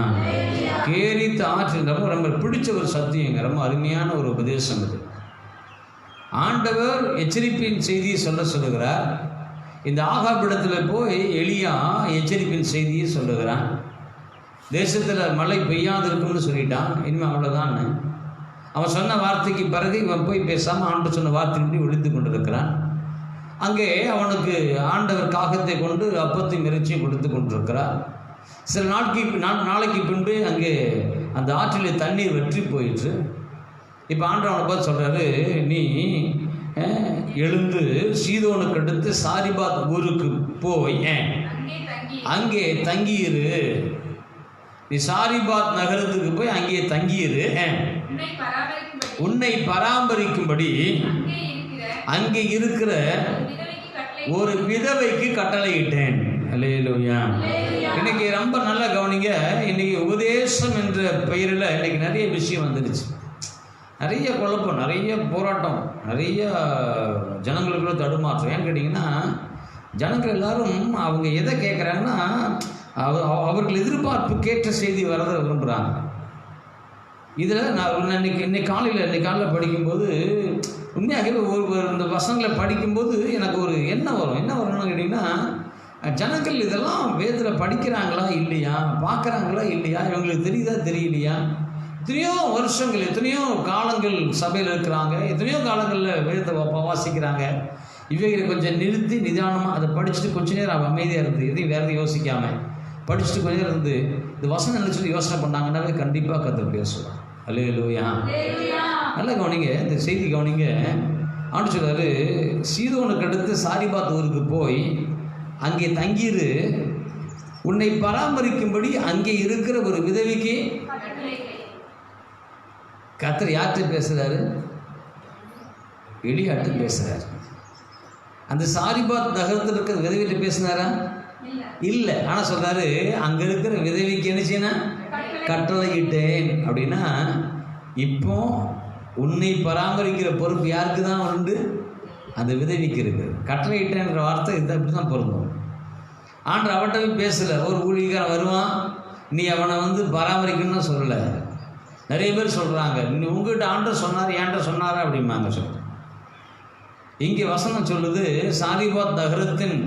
C: கேரி ஆற்றில் ரொம்ப பிடிச்ச ஒரு சத்தியங்க, ரொம்ப அருமையான ஒரு உபதேசம் இது. ஆண்டவர் எச்சரிப்பின் செய்தியை சொல்லுகிறார். இந்த ஆகாபிடத்தில் போய் எலியா எச்சரிப்பின் செய்தியை சொல்லுகிறான். தேசத்தில் மழை பெய்யாது இருக்கும்னு சொல்லிட்டான். இனிமேல் அவ்வளோதான். அவன் சொன்ன வார்த்தைக்கு பிறகு இவன் போய் பேசாமல் ஆண்டு சொன்ன வார்த்தையின்றி ஒழித்து கொண்டிருக்கிறான். அங்கே அவனுக்கு ஆண்டவர் காகத்தை கொண்டு அப்பத்தையும் இறைச்சியும் கொடுத்து கொண்டிருக்கிறார். சில நாளைக்கு பின்பு அங்கே அந்த ஆற்றில் தண்ணீர் வற்றி போயிற்று. இப்போ ஆண்டவர் அவனை பார்த்து சொல்கிறாரு, நீ எழுந்து சீதோனுக்கு அடுத்து சாரிபாத் ஊருக்கு போய் அங்கே தங்கியிரு. நீ சாரிபாத் நகரத்துக்கு போய் அங்கே தங்கியிரு. உன்னை பராமரிக்கும்படி அங்கே இருக்கிற ஒரு விதவைக்கு கட்டளையிட்டேன். அல்லேலூயா. இன்னைக்கு ரொம்ப நல்லா கவனிங்க. இன்னைக்கு உபதேசம் என்ற பெயரில் இன்னைக்கு நிறைய விஷயம் வந்துடுச்சு. நிறைய குழப்பம், நிறைய போராட்டம், நிறைய ஜனங்களுக்குள்ள தடுமாற்றம். ஏன்னு கேட்டிங்கன்னா, ஜனங்கள் எல்லாரும் அவங்க எதை கேட்குறாங்கன்னா, அவர்கள் எதிர்பார்ப்பு கேட்ட செய்தி வரதை விரும்புகிறாங்க. இதில் நான் இன்னைக்கு காலையில் படிக்கும்போது உண்மையாகவே இந்த வசனங்களை படிக்கும்போது எனக்கு ஒரு என்ன வரும்னு கேட்டிங்கன்னா, ஜனங்கள் இதெல்லாம் வேதத்தில் படிக்கிறாங்களா இல்லையா, பார்க்குறாங்களா இல்லையா, இவங்களுக்கு தெரியுதா தெரியலையா, எத்தனையோ வருஷங்கள் எத்தனையோ காலங்கள் சபையில் இருக்கிறாங்க, எத்தனையோ காலங்களில் வேதத்தை வாசிக்கிறாங்க. இவைகளை கொஞ்சம் நிறுத்தி நிதானமாக அதை படிச்சுட்டு கொஞ்ச நேரம் அமைதியாக இருந்து எதையும் வேறு எதையும் யோசிக்காமல் படிச்சுட்டு கொஞ்ச நேரம் இருந்து இந்த வசனம் நினச்சிட்டு யோசனை பண்ணாங்கன்னாவே கண்டிப்பாக கர்த்தர் பேசுவார். அல்லேலூயா. நல்லா கவனிங்க, இந்த செய்தி கவனிங்க. ஆண்டு சொல்றாரு, சீதோனுக்கு அடுத்து சாரிபாத் ஊருக்கு போய் அங்கே தங்கியிரு, உன்னை பராமரிக்கும்படி அங்கே இருக்கிற ஒரு விதவிக்கு. கர்த்தர் யார்கிட்ட பேசுகிறாரு? எலியாட்ட பேசுகிறார். அந்த சாரிபாத் நகரத்தில் இருக்கிற விதவிட்ட பேசினாரா? இல்லை. ஆனால் சொல்கிறாரு, அங்கே இருக்கிற விதவிக்கு என்ன செய்யணும்? கட்டளையிட்டேன். அப்படின்னா இப்போ உன்னை பராமரிக்கிற பொறுப்பு யாருக்கு தான் உண்டு? அந்த விதவிக்கு இருக்குது. கட்டளையிட்டேன்ற வார்த்தை இதை அப்படி தான் பொருந்தும். ஆண்டவர் அவன்கிட்ட பேசலை. ஒரு ஊழியக்காரன் வருவான், நீ அவனை பராமரிக்கணும்னு சொல்லலை. நிறைய பேர் சொல்கிறாங்க, நீ உங்ககிட்ட ஆண்டவர் சொன்னார், ஏன்ட்ட சொன்னாரா அப்படிம்பாங்க. சொல்கிறேன், இங்கே வசனம் சொல்லுது, சாரிபாத் நகரத்தின்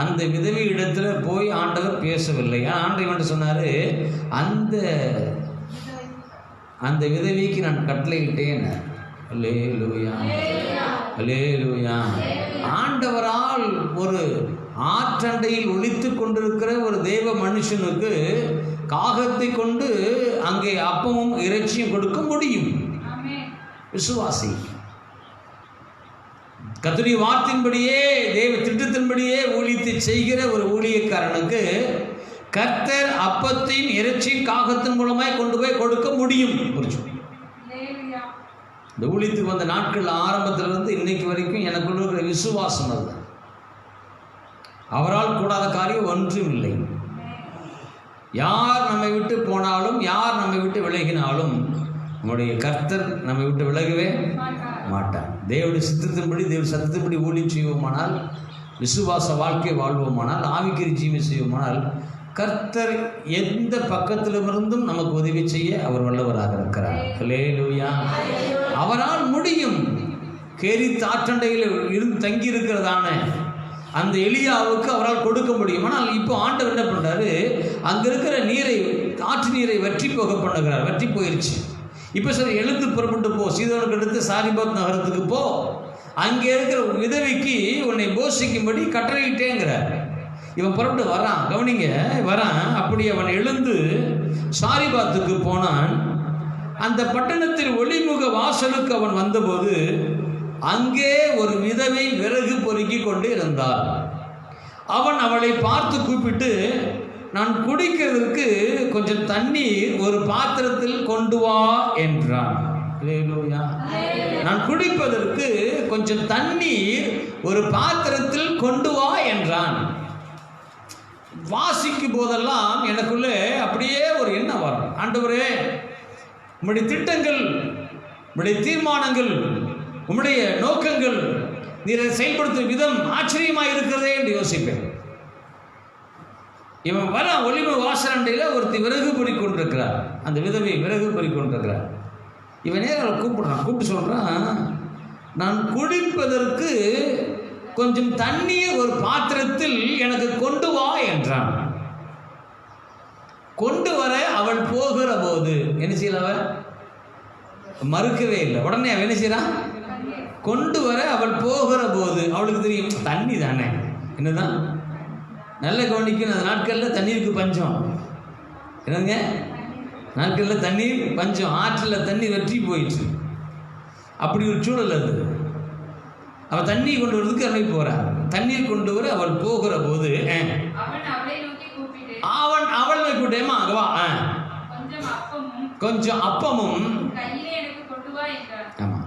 C: அந்த விதவி இடத்துல போய் ஆண்டவர் பேசவில்லை. ஆண்டவர் இவன்ட்டு சொன்னார், அந்த விதவிக்கு நான் கட்டளையிட்டேன். அல்லேலூயா, அல்லேலூயா. ஆண்டவரால் ஒரு ஆற்றண்டையில் ஒழித்து கொண்டிருக்கிற ஒரு தேவ மனுஷனுக்கு காகத்தை கொண்டு அங்கே அப்பமும் இறைச்சியும் கொடுக்க முடியும். விசுவாசி கர்த்தருடைய வார்த்தையின்படியே தேவ திட்டத்தின்படியே ஊழியத்தை செய்கிற ஒரு ஊழியக்காரனுக்கு கர்த்தர் அப்பத்தையும் இறைச்சியும் காகத்தின் மூலமாய் கொண்டு போய் கொடுக்க முடியும். புரிஞ்சு இந்த ஊழியத்துக்கு வந்த நாட்கள் ஆரம்பத்திலிருந்து இன்னைக்கு வரைக்கும் எனக்குள்ள இருக்கிற விசுவாசம் அது. அவரால் கூடாத காரியம் ஒன்றும் இல்லை. யார் நம்மை விட்டு போனாலும், யார் நம்மை விட்டு விலகினாலும், நம்முடைய கர்த்தர் நம்மை விட்டு விலகவே மாட்டார். தேவனுடைய சித்தத்தின்படி, தேவ சத்தத்தின்படி ஊழியம் செய்வோமானால், விசுவாச வாழ்க்கை வாழ்வோமானால், ஆவிக்குரிய ஜீவன் செய்வோமானால், கர்த்தர் எந்த பக்கத்திலிருந்தும் நமக்கு உதவி செய்ய அவர் வல்லவராக இருக்கிறார். ஹல்லேலூயா. அவரால் முடியும். கேரித் ஆற்றண்டையில் இருந்து தங்கி இருக்கிறதான அந்த எலியாவுக்கு அவரால் கொடுக்க முடியும். ஆனால் இப்போ ஆண்டவர் என்ன பண்ணுறாரு, அங்கே இருக்கிற நீரை, ஆற்று நீரை வற்றி போக பண்ணுகிறார். வற்றி போயிடுச்சு. இப்போ சரி, எழுந்து புறப்பட்டு போ, சீதோனுக்கு அடுத்து சாரிபாத் நகரத்துக்கு போ, அங்கே இருக்கிற விதவைக்கு உன்னை போஷிக்கும்படி கட்டளையிட்டேங்கிறார். இவன் புறப்பட்டு வரான், கவனிங்க, வரான். அப்படி அவன் எழுந்து சாரிபாத்துக்கு போனான். அந்த பட்டணத்தில் ஒளிமுக வாசலுக்கு அவன் வந்தபோது அங்கே ஒரு விதவை விறகு பொறுக்கி கொண்டு இருந்தாள். அவன் அவளை பார்த்து கூப்பிட்டு, நான் குடிக்கிறதுக்கு கொஞ்சம் தண்ணீர் ஒரு பாத்திரத்தில் கொண்டு வா என்றான். நான் குடிப்பதற்கு கொஞ்சம் தண்ணீர் ஒரு பாத்திரத்தில் கொண்டு வா என்றான். வாசிக்கும் போதெல்லாம் எனக்குள்ளே அப்படியே ஒரு எண்ணம் வரும். ஆண்டவரே, உம்முடைய திட்டங்கள், உம்முடைய தீர்மானங்கள், உம்முடைய நோக்கங்கள், நீரை செயல்படுத்தும் விதம் ஆச்சரியமாக இருக்கிறதே என்று யோசிப்பேன். இவன் வர ஒளிம வாசலண்டையில் ஒருத்தி விறகு பொறி கொண்டிருக்கிறார். அந்த விதவை விறகு பொறி கொண்டிருக்கிறார். இவன் நேரம் கூப்பிடுறான். கூப்பிட்டு சொல்கிறான், நான் குடிப்பதற்கு கொஞ்சம் தண்ணீர் ஒரு பாத்திரத்தில் எனக்கு கொண்டு வா என்றான். கொண்டு வர அவள் போகிற போது என்ன செய்யல, அவள் மறுக்கவே இல்லை. உடனே அவள் என்ன செய்யறான், கொண்டு வர அவள் போகிற போது அவளுக்கு தெரியும் தண்ணி தானே, என்னதான் நல்ல கவனிக்கணும். அந்த நாட்களில் தண்ணீருக்கு பஞ்சம். என்னங்க, நாட்களில் தண்ணீர் பஞ்சம். ஆற்றில் தண்ணி வற்றி போயிடுச்சு. அப்படி ஒரு சூழல் அது. அவள் தண்ணி கொண்டு வரதுக்கு அவளை போகிறாள். தண்ணீர் கொண்டு வர அவள் போகிற போது அவன் அவள் கூட்டேமா அங்கே வா, கொஞ்சம் அப்பமும். ஆமாம்,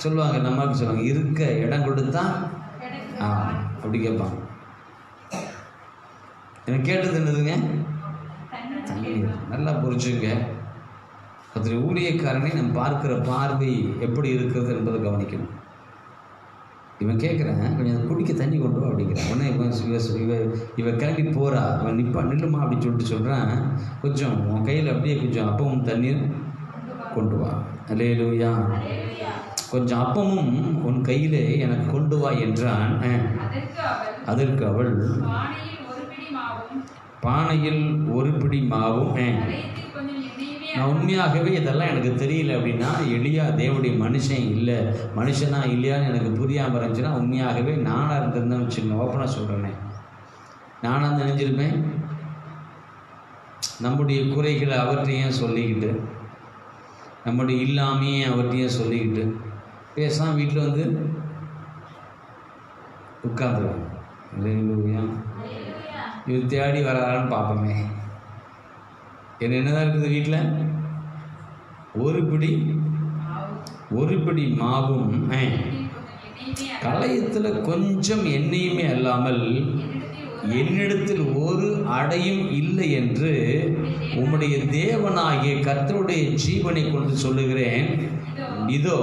C: சொல்லுவாங்க, நம்மளுக்கு சொல்லுவாங்க, இருக்க இடம் கொடுத்தா அப்படி கேட்பாங்க. எனக்கு கேட்டது என்னதுங்க, தண்ணீர். நல்லா புரிஞ்சுங்க. அதில் ஊழியக்காரனை நம்ம பார்க்கிற பார்வை எப்படி இருக்கிறது என்பதை கவனிக்கணும். இவன் கேட்குறேன், கொஞ்சம் குடிக்க தண்ணி கொண்டு வா அப்படிங்கிறான். உடனே இவ கிளம்பி போகிறா. அவன் நில்லுமா அப்படின்னு சொல்லிட்டு சொல்கிறான், கொஞ்சம் உன் கையில் அப்படியே கொஞ்சம் அப்பமும் தண்ணீர் கொண்டு வா. அல்லேலூயா. கொஞ்சம் அப்பமும் உன் கையில் எனக்கு கொண்டு வா என்றான். அதற்கு அவள் பானையில் ஒரு பிடி மாவும். நான் உண்மையாகவே இதெல்லாம் எனக்கு தெரியல அப்படின்னா, எலியா தேவனுடைய மனுஷன் இல்லை, மனுஷனா இல்லையான்னு எனக்கு புரியாமல் இருந்துச்சுன்னா, உண்மையாகவே நானாக இருந்திருந்தேன்னு வச்சுக்கோங்க. ஓப்பனாக சொல்கிறேனே, நானாக நினைஞ்சிருப்பேன். நம்முடைய குறைகளை அவற்றையும் சொல்லிக்கிட்டு, நம்முடைய இல்லாமையே அவற்றையும் சொல்லிக்கிட்டு பேசாமல் வீட்டில் வந்து உட்காந்துருவாங்க. இது தேடி வரான்னு பார்ப்போமே. என்னதான் இருக்குது வீட்டில், ஒரு பிடி மாவும் களையத்தில் கொஞ்சம் எண்ணெயுமே அல்லாமல் என்னிடத்தில் ஒரு அடையும் இல்லை என்று உம்முடைய தேவனாகிய கர்த்தருடைய ஜீவனை கொண்டு சொல்லுகிறேன். இதோ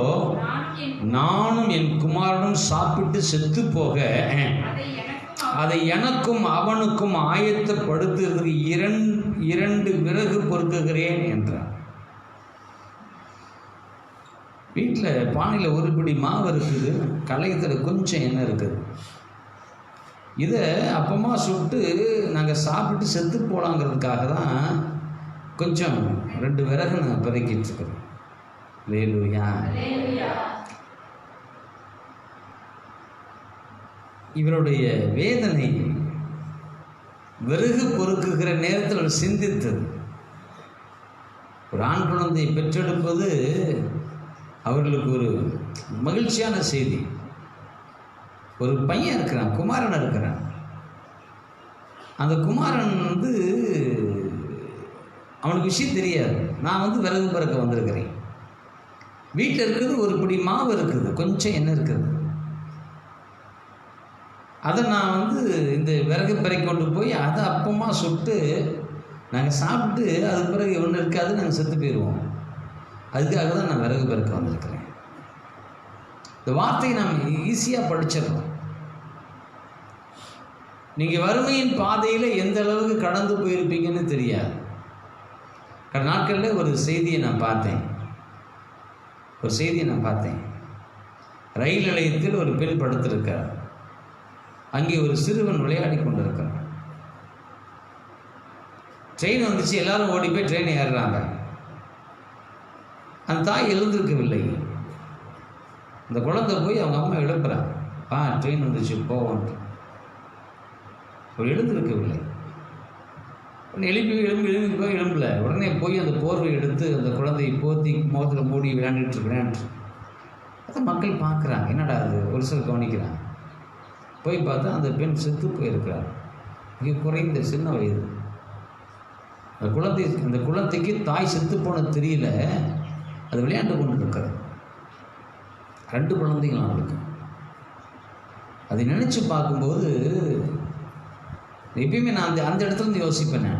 C: நானும் என் குமாரனும் சாப்பிட்டு செத்து போக அதை எனக்கும் அவனுக்கும் ஆயத்தப்படுத்துவதற்கு இரண்டு விறகு பொறுக்குகிறேன் என்றார். வீட்டில் பானையில் ஒரு பிடி மாவு இருக்குது, களையத்தில் கொஞ்சம் எண்ணெய் இருக்குது. இதை அப்பமா சுட்டு நாங்கள் சாப்பிட்டு செத்து போகலாங்கிறதுக்காக தான் கொஞ்சம் 2 விறகு நான் பதுக்கிட்டு இருக்கிறோம். அல்லேலூயா. இவருடைய வேதனை விறகு பொறுக்குகிற நேரத்தில் சிந்தித்தது. ஒரு ஆண் குழந்தை பெற்றெடுப்பது அவர்களுக்கு ஒரு மகிழ்ச்சியான செய்தி. ஒரு பையன் இருக்கிறான், குமாரன் இருக்கிறான். அந்த குமாரன் அவனுக்கு விஷயம் தெரியாது. நான் விறகு பறக்க வந்திருக்கிறேன். வீட்டில் இருக்குது ஒரு பிடி மாவு இருக்குது, கொஞ்சம் எண்ணெய் இருக்குது. அதை நான் இந்த விறகு பிறை கொண்டு போய் அதை அப்பமாக சுட்டு நாங்கள் சாப்பிட்டு அதுக்கு பிறகு ஒன்று இருக்காது, நாங்கள் செத்து போயிடுவோம். அதுக்காக தான் நான் விறகு பிறக்க வந்திருக்கிறேன். இந்த வார்த்தையை நாம் ஈஸியாக படிச்சிடலாம். நீங்கள் வறுமையின் பாதையில் எந்த அளவுக்கு கடந்து போயிருப்பீங்கன்னு தெரியாது. கடந்த நாட்களில் ஒரு செய்தியை நான் பார்த்தேன். ரயில் நிலையத்தில் ஒரு பெண் படுத்திருக்கிறார். அங்கே ஒரு சிறுவன் விளையாடி கொண்டிருக்கிறான். ட்ரெயின் வந்துச்சு, எல்லாரும் ஓடி போய் ட்ரெயினை ஏறுறாங்க. அந்த தாய் எழுந்திருக்கவில்லை. அந்த குழந்தை போய் அவங்க அம்மா எழுப்புறான், ட்ரெயின் வந்துச்சு போவோன்ட்டு. அவர் எழுந்திருக்கவில்லை. எழும்பல. உடனே போய் அந்த போர்வை எடுத்து அந்த குழந்தையை போத்தி முகத்தில் மூடி விளையாண்டுட்டு. அதை மக்கள் பார்க்குறாங்க, என்னடா அது, ஒரு சிலர் கவனிக்கிறாங்க. போய் பார்த்தா அந்த பெண் செத்து போயிருக்கிறார். மிக குறைந்த சின்ன வயது. அந்த குழந்தைக்கு தாய் செத்து போன தெரியல, அது விளையாண்டு கொண்டு இருக்கிறது. 2 குழந்தைகள் அவளுக்கு. அதை நினச்சி பார்க்கும்போது எப்பயுமே நான் அந்த இடத்துல இருந்து யோசிப்பேன்.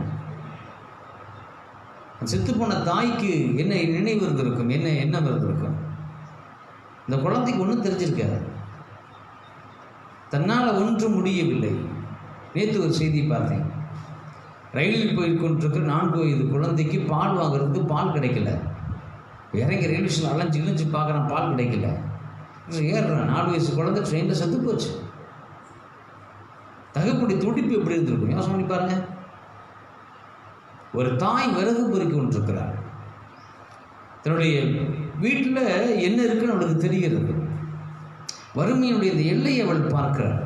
C: நான் செத்து போன தாய்க்கு என்ன நினைவு இருந்திருக்கும், என்ன எண்ணம் இருந்திருக்கும். இந்த குழந்தைக்கு ஒன்றும் தெரிஞ்சிருக்காது, தன்னால் ஒன்றும் முடியவில்லை. நேற்று ஒரு செய்தி பார்த்தேன். ரயிலில் போய்கொண்டிருக்கிற 4 வயது குழந்தைக்கு பால் வாங்குறதுக்கு பால் கிடைக்கல. இறங்கி ரயில்வே ஸ்டேஷன் அலைஞ்சு பார்க்குறான், பால் கிடைக்கல. ஏறுறான், 4 வயசு குழந்தை ட்ரெயினில் செத்து போச்சு. தகப்படி துடிப்பு எப்படி இருந்திருக்கும் யோசனை பண்ணி பாருங்க. ஒரு தாய் விறகு பொறுக்கி கொண்டிருக்கிறார். தன்னுடைய வீட்டில் என்ன இருக்குன்னு அவளுக்கு தெரிகிறது. வறுமையினுடைய இந்த எல்லையை அவள் பார்க்கிறார்.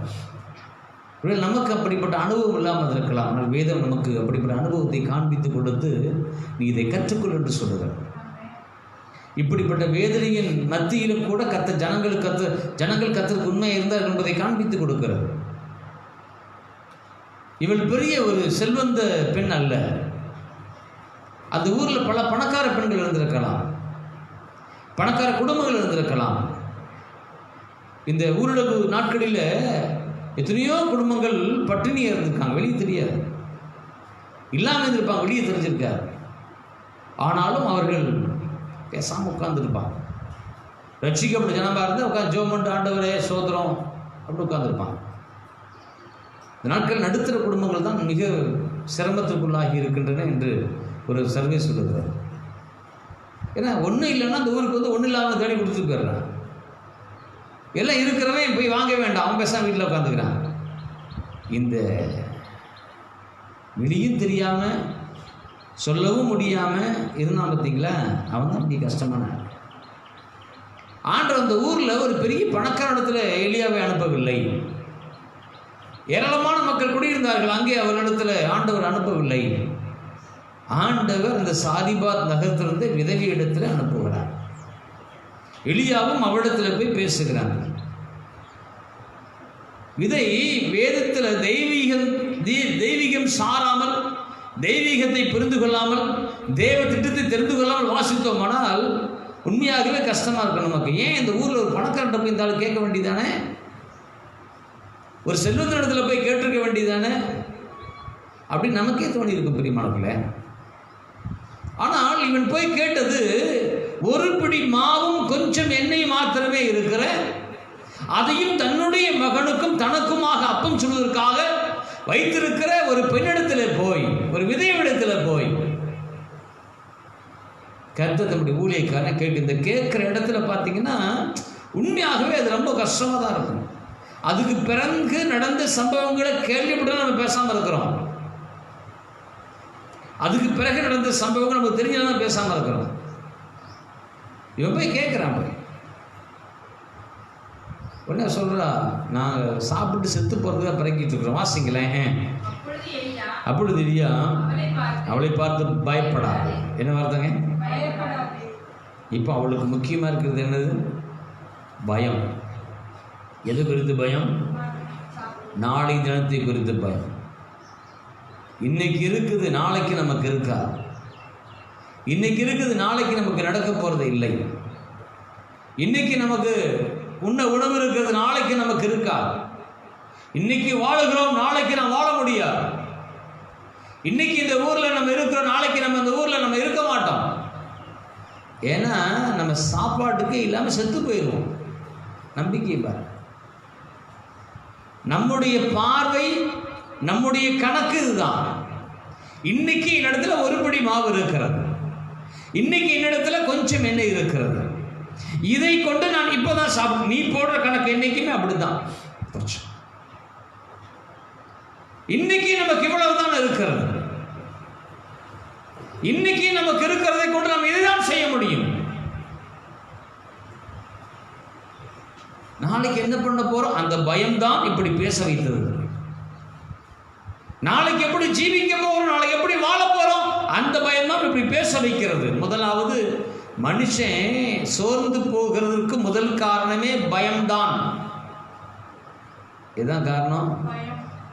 C: நமக்கு அப்படிப்பட்ட அனுபவம் இல்லாமல் இருக்கலாம், ஆனால் வேதம் நமக்கு அப்படிப்பட்ட அனுபவத்தை காண்பித்து கொடுத்து நீ இதை கற்றுக்கொள் என்று சொல்லுகிறார். இப்படிப்பட்ட வேதனையின் மத்தியிலும் கூட ஜனங்கள் கர்த்தருக்கு உண்மையாக இருந்தார் என்பதை காண்பித்து கொடுக்கிறது. இவள் பெரிய ஒரு செல்வந்த பெண் அல்ல. அந்த ஊரில் பல பணக்கார பெண்கள் இருந்திருக்கலாம், பணக்கார குடும்பங்கள் இருந்திருக்கலாம். இந்த ஊரடங்கு நாட்களில் எத்தனையோ குடும்பங்கள் பட்டினியாக இருந்திருக்காங்க, வெளியே தெரியாது, இல்லாமல் இருந்திருப்பாங்க, வெளியே தெரிஞ்சிருக்காரு. ஆனாலும் அவர்கள் பேசாமல் உட்கார்ந்துருப்பாங்க. ரட்சிக்கப்பட்ட ஜனமாக இருந்தால் உட்காந்து ஜோமண்ட் ஆண்டவரே சோதரம் அப்படி உட்காந்துருப்பாங்க. இந்த நாட்கள் நடுத்தர குடும்பங்கள் தான் மிக சிரமத்துக்குள்ளாகி இருக்கின்றன என்று ஒரு சர்வே சொல்லுகிறார். ஏன்னா ஒன்றும் இல்லைன்னா அந்த ஊருக்கு ஒன்றும் இல்லாமல் தேடி கொடுத்துட்டு போயிடுறான். எல்லாம் இருக்கிறவன் போய் வாங்க வேண்டாம், அவன் பேசாமல் வீட்டில் உட்காந்துக்கிறான். இந்த வெளியும் தெரியாமல் சொல்லவும் முடியாமல் இருந்தான் பார்த்தீங்களா, அவன் தான் இப்படி கஷ்டமான. ஆண்டவர் அந்த ஊரில் ஒரு பெரிய பணக்கார இடத்துல எலியாவை அனுப்பவில்லை. ஏராளமான மக்கள் குடியிருந்தார்கள், அங்கே அவர்களிடத்தில் ஆண்டவர் அனுப்பவில்லை. ஆண்டவர் அந்த சாரிபாத் நகரத்திலிருந்து விதவி இடத்துல அனுப்புகிறார். எலியாவும் அவரிடத்தில் போய் பேசுகிறாங்க. விதை வேதத்தில் தெய்வீகம் சாராமல், தெய்வீகத்தை புரிந்து கொள்ளாமல், தேவ திட்டத்தை தெரிந்து கொள்ளாமல் வாசித்தோமானால் உண்மையாகவே கஷ்டமா இருக்கும் நமக்கு. ஏன் இந்த ஊரில் ஒரு பணக்காரட்ட போய் இருந்தாலும் கேட்க வேண்டியதானே, ஒரு செல்வந்த இடத்துல போய் கேட்டிருக்க வேண்டியதானே அப்படின்னு நமக்கே தோணி இருக்கும் பிரியமானவர்களே. ஆனால் இவன் போய் கேட்டது ஒரு பிடி மாவும் கொஞ்சம் எண்ணெய் மாத்திரமே இருக்கிற, அதையும் தன்னுடைய மகனுக்கும் தனக்குமாக அப்பம் சொல்வதற்காக வைத்திருக்கிற ஒரு பெண்ணிடத்தில் போய், ஒரு விதவிடத்தில் போய் கர்த்தர் தம்முடைய ஊழியக்காரனை கேட்டு இந்த கேட்குற இடத்துல பார்த்தீங்கன்னா உண்மையாகவே அது ரொம்ப கஷ்டமாக தான் இருக்கும். அதுக்கு பிறகு நடந்த சம்பவங்களை கேள்விப்பட்டு நம்ம பேசாமல் இருக்கிறோம். அதுக்கு பிறகு நடந்த சம்பவங்கள் நமக்கு தெரிஞ்சதான் பேசாமல் இருக்கிறோம். இவன் போய் கேட்குறான், போய் உடனே சொல்கிறா, நாங்கள் சாப்பிட்டு செத்து போகிறதுக்காக பிறக்கிட்டு இருக்கிறோம், வாசிங்களேன். அப்பொழுது எலியா அவளை பார்த்து பயப்படாது. என்ன வார்த்தைங்க? இப்போ அவளுக்கு முக்கியமாக இருக்கிறது என்னது? பயம். எது குறித்து பயம்? நாளை தினத்தை குறித்து பயம். இன்னைக்கு இருக்குது, நாளைக்கு நமக்கு இருக்கா. இன்னைக்கு இருக்குது, நாளைக்கு நமக்கு நடக்க போகிறது இல்லை. இன்னைக்கு நமக்கு உண்ண உணவு இருக்கிறது, நாளைக்கு நமக்கு இருக்கா? இன்னைக்கு வாழுகிறோம், நாளைக்கு நாம் வாழ முடியாது. இன்னைக்கு இந்த ஊர்ல நம்ம இருக்கிறோம், நாளைக்கு நம்ம இந்த ஊர்ல நம்ம இருக்க மாட்டோம். ஏன்னா நம்ம சாப்பாட்டுக்கு இல்லாம செத்து போயிடுவோம். நம்பிக்கை பாரு. நம்முடைய பார்வை, நம்முடைய கணக்கு இதுதான். இன்னைக்கு என்னிடத்துல ஒரு படி மாவு இருக்கிறது, இன்னைக்கு என்னிடத்துல கொஞ்சம் எண்ணெய் இருக்கிறது, இதை கொண்டு நான் இப்பதான் சாப்பிடு. நீ போடுற கணக்கு என்னைக்குமே அப்படித்தான். இன்னைக்கு நமக்கு இவ்வளவுதான் இருக்கிறது, இன்னைக்கு நமக்கு இருக்கிறதை கொண்டு நாம் இதுதான் செய்ய முடியும். நாளைக்கு என்ன பண்ண போறோம்? அந்த பயம்தான் இப்படி பேச வைத்தது. நாளைக்கு எப்படி ஜீவிக்க போறோம், நாளைக்கு எப்படி வாழ போறோம், அந்த பயம்தான் இப்படி பேச வைக்கிறது. முதலாவது மனுஷன் சோர்ந்து போகிறதுக்கு முதல் காரணமே பயம்தான். இதுதான் காரணம்,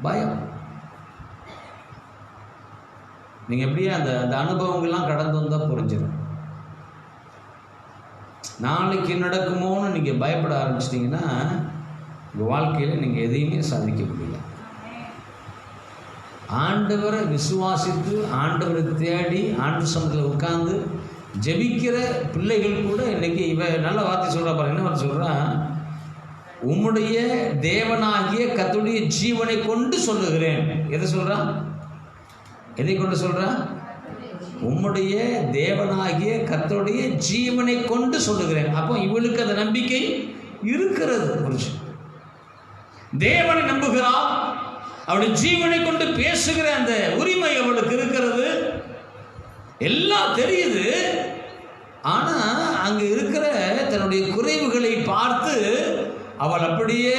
C: பயம். நீங்க எப்படியே அந்த அனுபவங்கள்லாம் கடந்து வந்தா புரிஞ்சிடும். நாளைக்கு நடக்குமோன்னு நீங்க பயப்பட ஆரம்பிச்சிட்டீங்கன்னா உங்க வாழ்க்கையில நீங்க எதையுமே சாதிக்க முடியல. ஆண்டவரை விசுவாசித்து, ஆண்டவரை தேடி, ஆண்டு சமத்தில் உட்கார்ந்து ஜெபிக்கிற பிள்ளைகள் கூட இன்னைக்கு இவ நல்ல வார்த்தை சொல்றா பாரு. என்ன வார்த்தை சொல்றா? உம்முடைய தேவனாகிய கர்த்தருடைய ஜீவனை கொண்டு சொல்லுகிறேன். எதை சொல்றா? எதை கொண்டு சொல்றா? உம்முடைய தேவனாகிய கர்த்தருடைய ஜீவனை கொண்டு சொல்லுகிறேன். அப்போ இவளுக்கு அந்த நம்பிக்கை இருக்கிறது. தேவனை நம்புகிறாள், அவளுடைய ஜீவனை கொண்டு பேசுகிற அந்த உரிமை அவளுக்கு இருக்கிறது. எல்லாம் தெரியுது. ஆனா அங்க இருக்கிற தன்னுடைய குறைவுகளை பார்த்து அவள் அப்படியே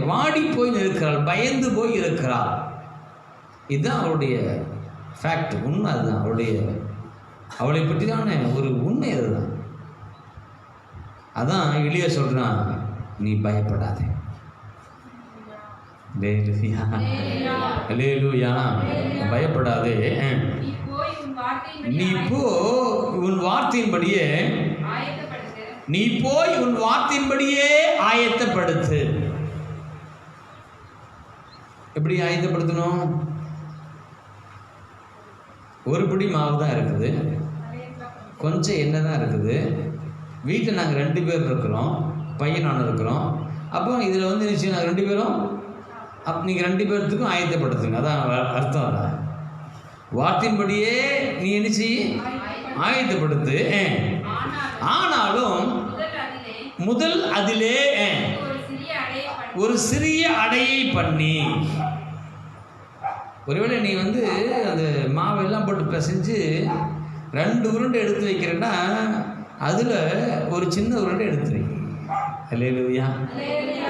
C: வாடி போய் இருக்கிறாள், பயந்து போய் இருக்கிறாள். இதுதான் அவளுடைய ஃபேக்ட், உண்மை. அதுதான் அவளை பற்றி தானே ஒரு உண்மை. அதுதான். அதான் எளிய சொல்றான், நீ பயப்படாதே. பயப்படாதே, நீ போ உன் வார்த்தையின்படியே, நீ போய் உன் வார்த்தையின்படியே ஆயத்தப்படுத்து. எப்படி ஆயத்தப்படுத்தணும்? ஒரு பிடி மாவு தான் இருக்குது, கொஞ்சம் எண்ணெய் தான் இருக்குது. வீட்டில் நாங்கள் 2 பேர் இருக்கிறோம், பையன் நான் இருக்கிறோம். அப்போ இதில் வந்து நிச்சயம் நாங்கள் 2 பேரும், நீங்கள் 2 பேர்த்துக்கும் ஆயத்தப்படுத்துங்க. அதான் அர்த்தம். அதான் வார்த்தையின்படியே நீ நினைச்சு ஆயத்தப்படுத்து. ஆனாலும் முதல் அதிலே ஒரு சிறிய அடையை பண்ணி, ஒருவேளை நீ வந்து அந்த மாவெல்லாம் போட்டு பிசைஞ்சு 2 உருண்டை எடுத்து வைக்கிறேன்னா அதில் ஒரு சின்ன உருண்டை எடுத்து வை. அல்லேலூயா.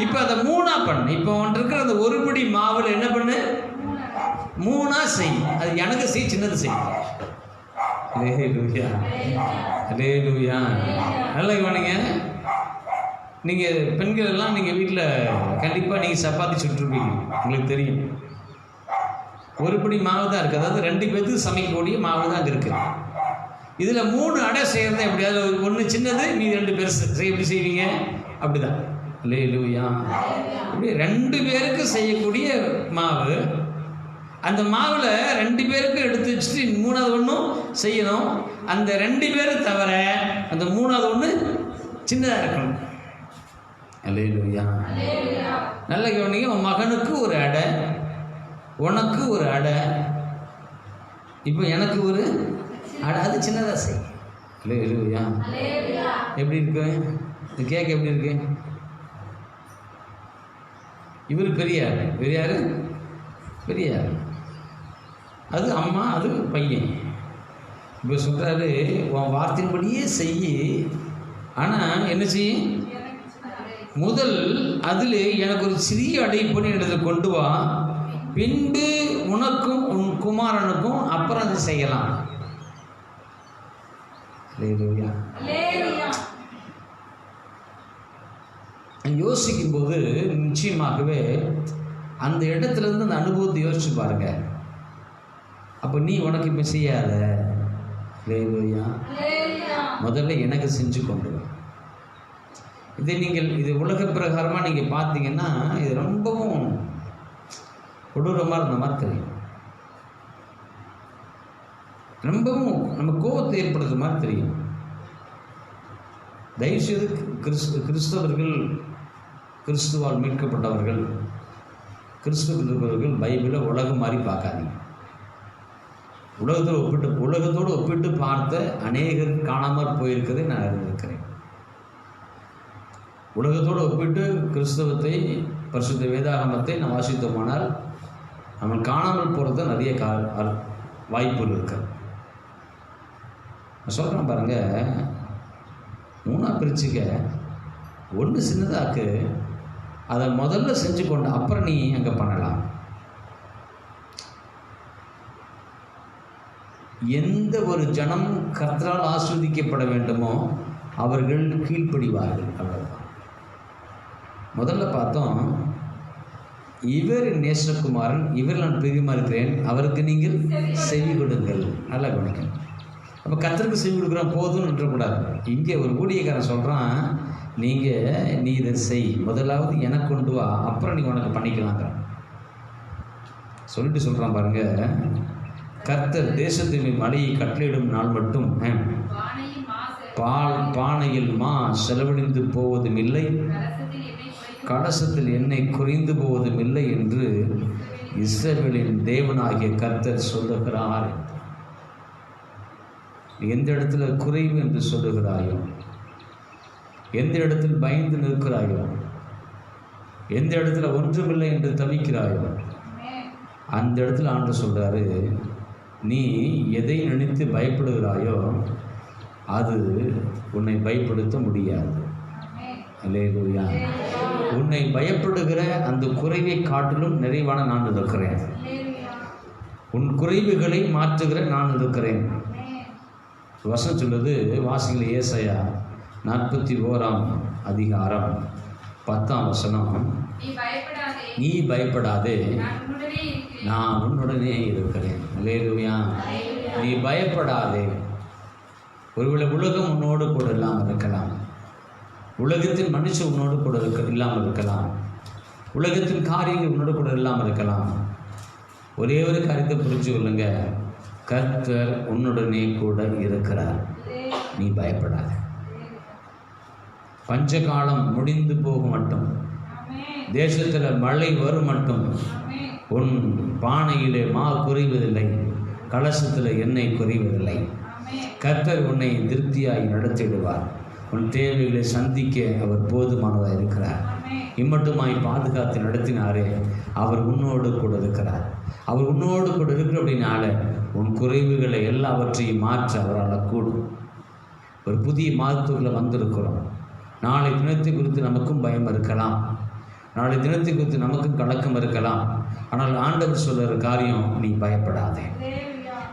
C: இப்போ அதை 3ஆ பண்ணு. இப்போ ஒன்று இருக்கிற அந்த ஒரு பிடி மாவில் என்ன பண்ணு? 3ஆ செய். அது எனக்கு செய், சின்னது செய். அல்லேலூயா, அல்லேலூயா. நல்லா கவனிங்க. நீங்கள் பெண்கள் எல்லாம் நீங்கள் வீட்டில் கண்டிப்பாக நீங்கள் சப்பாத்தி சுட்டுருப்பீங்க, உங்களுக்கு தெரியும். ஒரு பிடி மாவு தான் இருக்குது, அதாவது 2 பேருக்கு சமைக்கக்கூடிய மாவு தான் அங்கே இருக்குது. இதில் 3 அடை செய்கிறது எப்படியாவது, ஒன்று சின்னது, மீதி 2 பெருசு. எப்படி செய்வீங்க? அப்படிதான். அல்லேலூயா. இப்படி 2 பேருக்கு செய்யக்கூடிய மாவு. அந்த மாவில் 2 பேருக்கு எடுத்து வச்சுட்டு 3ஆவது ஒன்றும் செய்யணும். அந்த 2 பேரை தவிர அந்த 3ஆவது ஒன்று சின்னதாக இருக்கணும். அல்லேலூயா. நல்ல கவனிங்க. உன் மகனுக்கு ஒரு அடை, உனக்கு ஒரு அடை, இப்போ எனக்கு ஒரு அடை, அது சின்னதாக செய். அல்லேலூயா. எப்படி இருக்கு இந்த கேக்? எப்படி இருக்கு? இவர் பெரியார், பெரியார், பெரியார். அது அம்மா, அது பையன். இப்போ சொல்கிறாரு, உன் வார்த்தையின்படியே செய். ஆனால் என்ன செய்ய? முதல் அதில் எனக்கு ஒரு சிறிய அடை பண்ணி இடத்துல கொண்டு வா, பின்பு உனக்கும் உன் குமாரனுக்கும் அப்புறம் அது செய்யலாம். யோசிக்கும் போது நிச்சயமாகவே அந்த இடத்துல இருந்து அந்த அனுபவத்தை யோசிச்சு பாருங்க. அப்போ நீ உனக்கு இப்போ செய்யாத, முதல்ல எனக்கு செஞ்சு கொண்டு வா. இது உலக பிரகாரமாக நீங்கள் பார்த்தீங்கன்னா இது ரொம்பவும் கொடூரமாக இருந்த மாதிரி தெரியும். ரொம்பவும் நம்ம கோபத்தை ஏற்படுத்துற மாதிரி தெரியும். தயவுசெய்து கிறிஸ்தவர்கள், கிறிஸ்துவால் மீட்கப்பட்டவர்கள், கிறிஸ்துவில் இருக்கிறவர்கள் பைபிளை உலகம் மாதிரி பார்க்காதீங்க. உலகத்தோடு ஒப்பிட்டு பார்த்த அநேகர் காணாமல் போயிருக்கிறதை நான் அறிந்திருக்கிறேன். உலகத்தோடு ஒப்பிட்டு கிறிஸ்தவத்தை, பரிசுத்த வேதாகமத்தை நாம் வாசித்தோமானால் நம்ம காணாமல் போகிறது நிறைய வாய்ப்புகள் இருக்கு. நான் சொல்கிறேன் பாருங்கள், 3 பிரிச்சுக்க, ஒன்று சின்னதாக்கு, அதை முதல்ல செஞ்சு கொண்டு அப்புறம் நீ அங்கே பண்ணலாம். எந்த ஒரு ஜனம் கர்த்தரால் ஆஸ்வதிக்கப்பட வேண்டுமோ அவர்கள் கீழ்ப்படிவார்கள். அவ்வளவுதான். முதல்ல பார்த்தோம், இவர் நேசகுமாரன், இவர் நான் பிரியமா இருக்கிறேன், அவருக்கு நீங்கள் செவி கொடுங்கள். நல்லா கவனிக்கணும். அப்போ கர்த்தருக்கு செவி கொடுக்குறான் போதும்னு விட்டுறக்கூடாது. இங்கே ஒரு ஊழியக்காரன் சொல்கிறான், நீ இதை செய், முதலாவது எனக்கு கொண்டு வா, அப்புறம் நீ உனக்கு பண்ணிக்கலாங்க சொல்லிட்டு சொல்கிறான் பாருங்க. கர்த்தர் தேசத்தின் மழையை கட்டளையிடும் நாள் மட்டும் பானையில் மா செலவழிந்து போவதும் இல்லை, கலசத்தில் எண்ணெய் குறைந்து போவதும் இல்லை என்று இஸ்ரவேலின் தேவனாகிய கர்த்தர் சொல்லுகிறார். எந்த இடத்துல குறைவு என்று சொல்லுகிறாயோ, எந்த இடத்தில் பயந்து நிற்கிறாயோ, எந்த இடத்துல ஒன்றுமில்லை என்று தவிக்கிறாயோ, அந்த இடத்துல ஆண்டவர் சொல்றாரு, நீ எதை நினைத்து பயப்படுகிறாயோ அது உன்னை பயப்படுத்த முடியாது. அல்லேலூயா. உன்னை பயப்படுகிற அந்த குறைவை காட்டிலும் நிறைவான நான் இருக்கிறேன். உன் குறைவுகளை மாற்றுகிற நான் இருக்கிறேன். வசனம் சொல்லுது, வாசிகள் ஏசாயா 41ஆம் அதிகாரம் 10ஆம் வசனம், நீ பயப்படாதே, நான் உன்னுடனே இருக்கிறேன். அல்லேலூயா. நீ பயப்படாதே. ஒருவேளை உலகம் உன்னோடு கூட இல்லாமல் இருக்கலாம், உலகத்தின் மனுஷன் உன்னோடு கூட இல்லாமல் இருக்கலாம், உலகத்தின் காரியங்கள் உன்னோடு கூட இல்லாமல் இருக்கலாம். ஒரே ஒரு காரியத்தை புரிஞ்சு கொள்ளுங்க, கர்த்தர் உன்னுடனே கூட இருக்கிறார். நீ பயப்படாத. பஞ்சகாலம் முடிந்து போகும் மட்டும், தேசத்தில் மழை வரும் மட்டும் உன் பானையிலே மா குறைவதில்லை, கலசத்தில் எண்ணெய் குறைவதில்லை. கர்த்தர் உன்னை திருப்தியாய் நடத்திடுவார். உன் தேவைகளை சந்திக்க அவர் போதுமானதாக இருக்கிறார். இம்மட்டுமாய் பாதுகாத்து நடத்தினாரே, அவர் உன்னோடு கூட இருக்கிறார். அவர் உன்னோடு கூட இருக்கிற அப்படின்னால உன் குறைவுகளை எல்லாவற்றையும் மாற்ற அவரால் கூடும். ஒரு புதிய மாதத்துக்குள்ளே வந்திருக்கிறோம். நாளை தினத்தை குறித்து நமக்கும் பயம் இருக்கலாம், நாளை தினத்தை குறித்து நமக்கும் கலக்கம் இருக்கலாம். ஆனால் ஆண்டவர் சொல்கிற காரியம், நீ பயப்படாதே,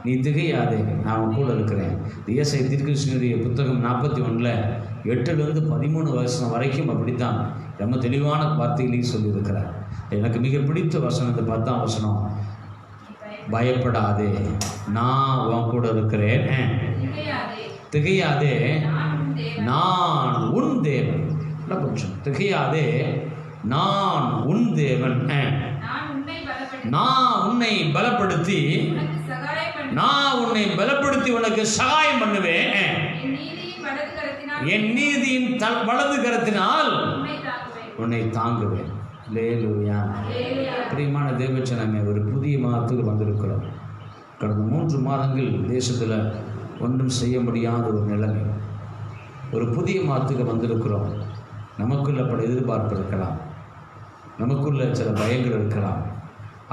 C: நீ திகையாதே, நான் கூட இருக்கிறேன். ஏசாயா தீர்க்கதரிசியினுடைய புத்தகம் 41:8-13 வரைக்கும் அப்படித்தான் ரொம்ப தெளிவான வார்த்தைகளையும் சொல்லியிருக்கிறார். எனக்கு மிக பிடித்த வசனம் இந்த 10ஆம் வசனம், பயப்படாதே, நான் உன் கூட இருக்கிறேன், திகையாதே, நான் உன் தேவன். திகையாதே, நான் உன் தேவன், நான் உன்னை பலப்படுத்தி உனக்கு சகாயம் பண்ணுவேன், என் நீதியின் வலது கரத்தினால் உன்னை தாங்குவேன். அல்லேலூயா. பிரியமான தேவச்சனமே, ஒரு புதிய மாதத்துக்கு வந்திருக்கிறோம். கடந்த 3 மாதங்கள் தேசத்தில் ஒன்றும் செய்ய முடியாத ஒரு நிலைமை. ஒரு புதிய மாதத்துக்கு வந்திருக்கிறோம். நமக்குள்ள பல எதிர்பார்ப்பு இருக்கலாம், நமக்குள்ள சில பயங்கள் இருக்கலாம்.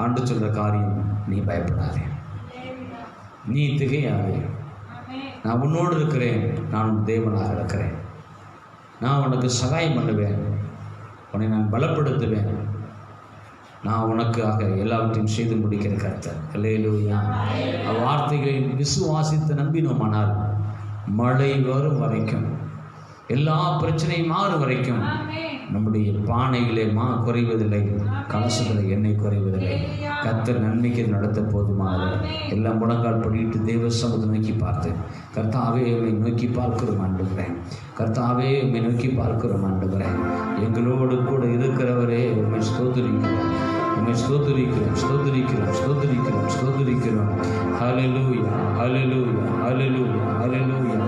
C: ஆண்டு சொல்கிற காரியம், நீ பயப்படாதே, நீ திகையாதே, நான் உன்னோடு இருக்கிறேன், நான் உன் தேவனாக இருக்கிறேன், நான் உனக்கு சகாயம் பண்ணுவேன், உன்னை நான் பலப்படுத்துவேன், நான் உனக்காக எல்லாவற்றையும் செய்து முடிக்கிற கர்த்தர். அல்லேலூயா. வார்த்தைகளை விசுவாசித்து நம்பினோமானால் மழை வரும் வரைக்கும், எல்லா பிரச்சனையும் மாறும் வரைக்கும் நம்முடைய பானைகளே மா குறைவதில்லை, கலசத்தில் எண்ணெய் குறைவதில்லை. கர்த்தர் நன்மைக்கு நடத்த போதுமானது. எல்லாம் முழங்கால் படிட்டு தேவ சமூகத்தை நோக்கி பார்த்து, கர்த்தாவே என்னை நோக்கி பார்க்கிறோம் ஆண்டவரே, கர்த்தாவே உம்மை நோக்கி பார்க்கிறோம் ஆண்டவரே. எங்களோடு கூட இருக்கிறவரே உம்மை ஸ்தோத்திரிக்கிறோம், உம்மை ஸ்தோத்திரிக்கிறோம், ஸ்தோத்திரிக்கிறோம், ஸ்தோத்திரிக்கிறோம், ஸ்தோத்திரிக்கிறோம். ஹல்லேலூயா, ஹல்லேலூயா, ஹல்லேலூயா, ஹல்லேலூயா.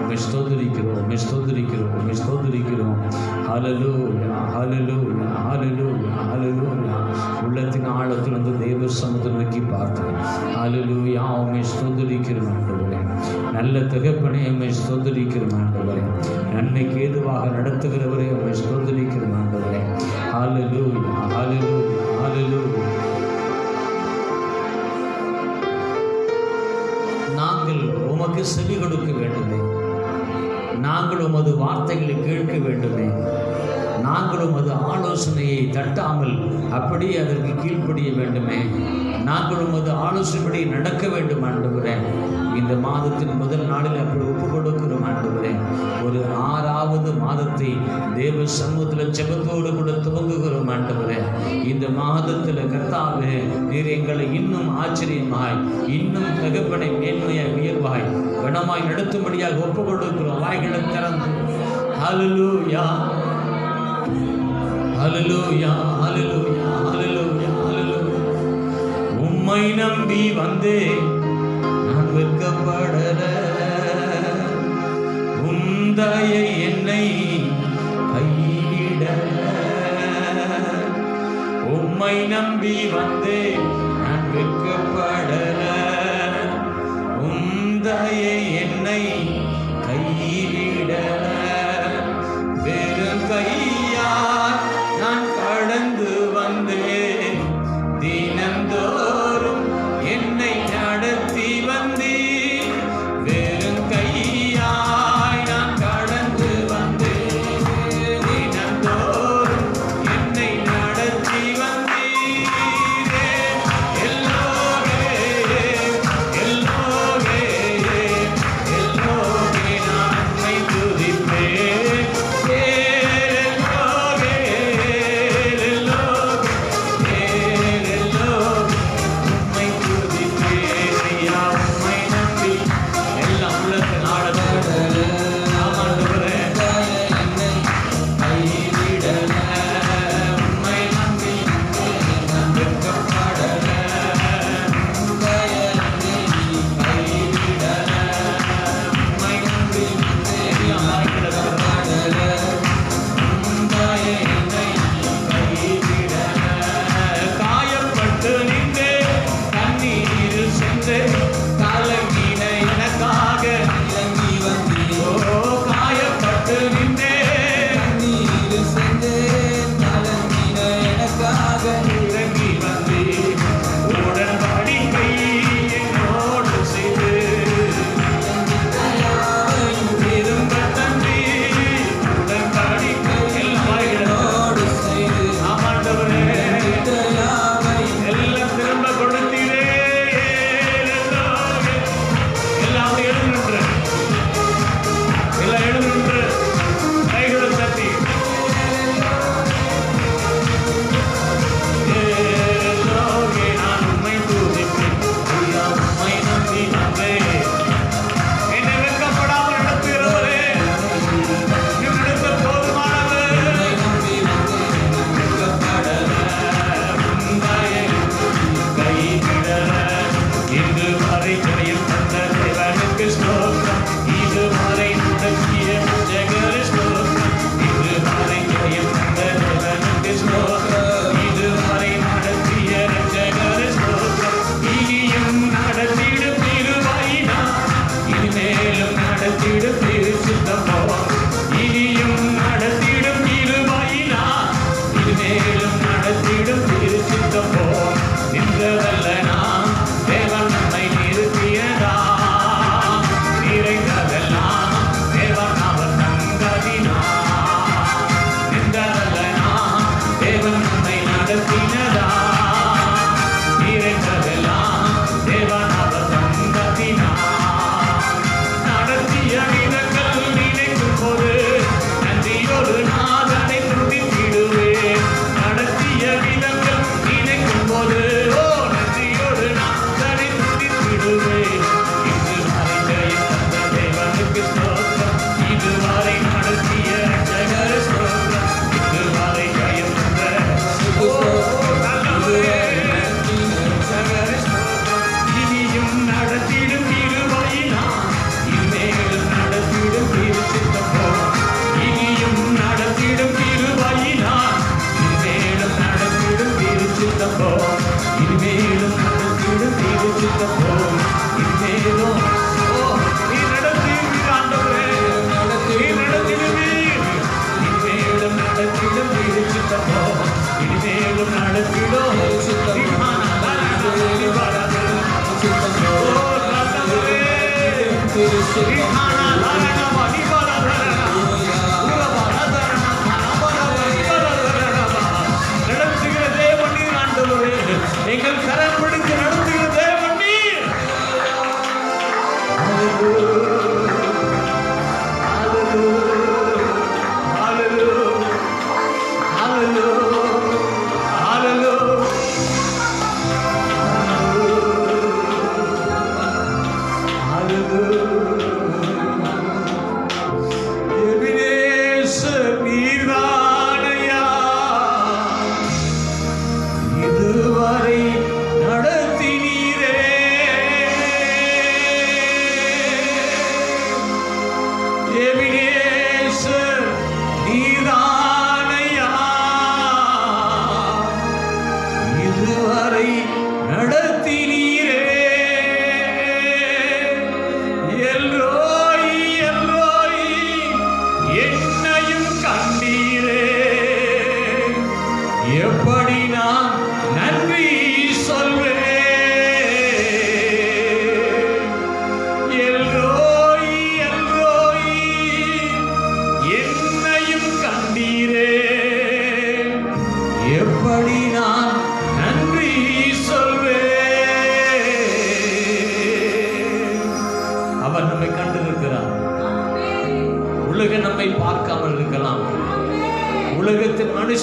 C: உம்மை ஸ்தோத்திரிக்கிறோம், உம்மை ஸ்தோத்திரிக்கிறோம், உம்மை ஸ்தோத்திரிக்கிறோம். ஹல்லேலூயா, ஹல்லேலூயா, ஹல்லேலூயா, ஹல்லேலூயா. உள்ளத்தின் ஆழத்திலிருந்து தேவ சமூகத்தை நோக்கி பார்த்தோம். ஹல்லேலூயா, உம்மை ஸ்தோத்திரிக்கிறோம் ஆண்டவரே. நல்ல தகப்பனே உம்மை ஸ்தோத்திரிக்கிறோம் ஆண்டவரே. நன்மைக்கு ஏதுவாக நடத்துகிறவரே உம்மை ஸ்தோத்திரிக்கிறோம் ஆண்டவரே. ஹல்லேலூயா, ஹல்லேலூயா, ஹல்லேலூயா. நாங்கள் உமக்கு செவி கொடுக்க வேண்டுமே, நாங்கள் உமது வார்த்தைகளை கேட்க வேண்டுமே, நாங்கள் உமது ஆலோசனையை தட்டாமல் அப்படியே அதற்கு கீழ்ப்படிய வேண்டுமே, நாங்கள் உமது ஆலோசனைப்படி நடக்க வேண்டும் ஆண்டவரே. இந்த மாதத்தின் முதல் நாளில் அப்படி ஒப்பு கொடுக்கிறோம் ஆண்டவரே. ஒரு 6வது மாதத்தை தேவ சமூகத்தில் ஜெபத்தோடு கூட துவங்குகிறோம் ஆண்டவரே. இந்த மாதத்தில் கர்த்தாவே நீர் எங்களை இன்னும் ஆச்சரியமாய், இன்னும் தகப்பனை மேன்மையாய், உயர்வாய், கனமாய் நடத்தும்படியாக ஒப்பு கொடுக்கிறோம். வாய்களை திறந்து ஹல்லேலூயா, ஹல்லேலூயா, ஹல்லேலூயா, ஹல்லேலூயா, ஹல்லேலூயா. உம்மை நம்பி வந்தே நான் வெட்கப்படல, உந்தையை என்னை கைவிடல. உம்மை நம்பி வந்தே நான் வெட்கப்படல, உந்தையை என்னை கைவிடல. வெறும் கையால் நான் கடந்து வந்தேன், தினந்தோறும் என்னை நடத்தி வந்தேன். வெறும் கையாய் நான் கடந்து வந்தேன், தினந்தோறும் என்னை நடத்தி வந்தீரே. எல்லோரே, எல்லோரே, எல்லோரே.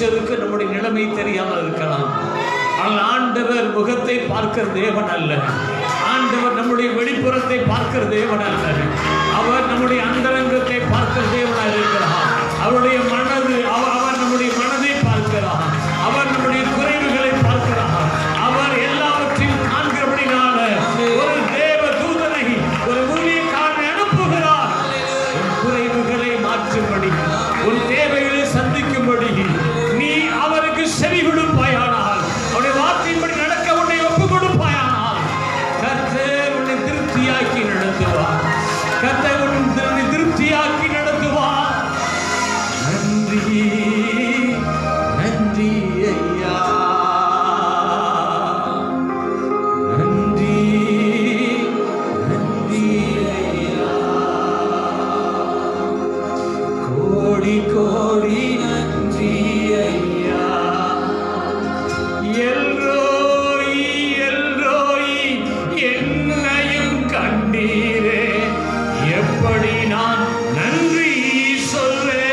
C: மனுஷருக்கு நம்முடைய நிலைமை தெரியாமல் இருக்கலாம். ஆனால் ஆண்டவர் முகத்தை பார்க்கிற தேவன் அல்ல. ஆண்டவர் நம்முடைய வெளிப்புறத்தை பார்க்கிற தேவன் அல்ல. அவர் நம்முடைய அந்தரங்கத்தை பார்க்கிற தேவனாக இருக்கிறார். அவருடைய மனது அவர் நம்முடைய மனதை பார்க்கிறார். அவர் நம்முடைய குறைவுகளை பார்க்கிறார். அவர் எல்லாவற்றையும் காண்கிறபடினால ஒரு தேவ தூதனை ஒரு ஊழியக்காரனை அனுப்புகிறார். உன் குறைவுகளை மாற்றும்படி, உன் தேவைகளை சந்திக்கும்படி நீ அவருக்கு செவி கொடுப்பாயானால், அவருடைய வார்த்தையின்படி நடக்க உன்னை ஒப்பு கொடுப்பாயானால், கர்த்தர் உன்னை திருப்தியாக்கி நடத்துவார். கர்த்தர் உன்னை திருப்தியாக்கி நடத்துவார். நன்றி நன்றி ஐயா, நன்றி நன்றி ஐயா, கோடி கோடி நன்றி ஐயா. எல்ரோயி எல்ரோயி என்னையும் கண்டீரே, எப்படி நான் நன்றி சொல்வேன்.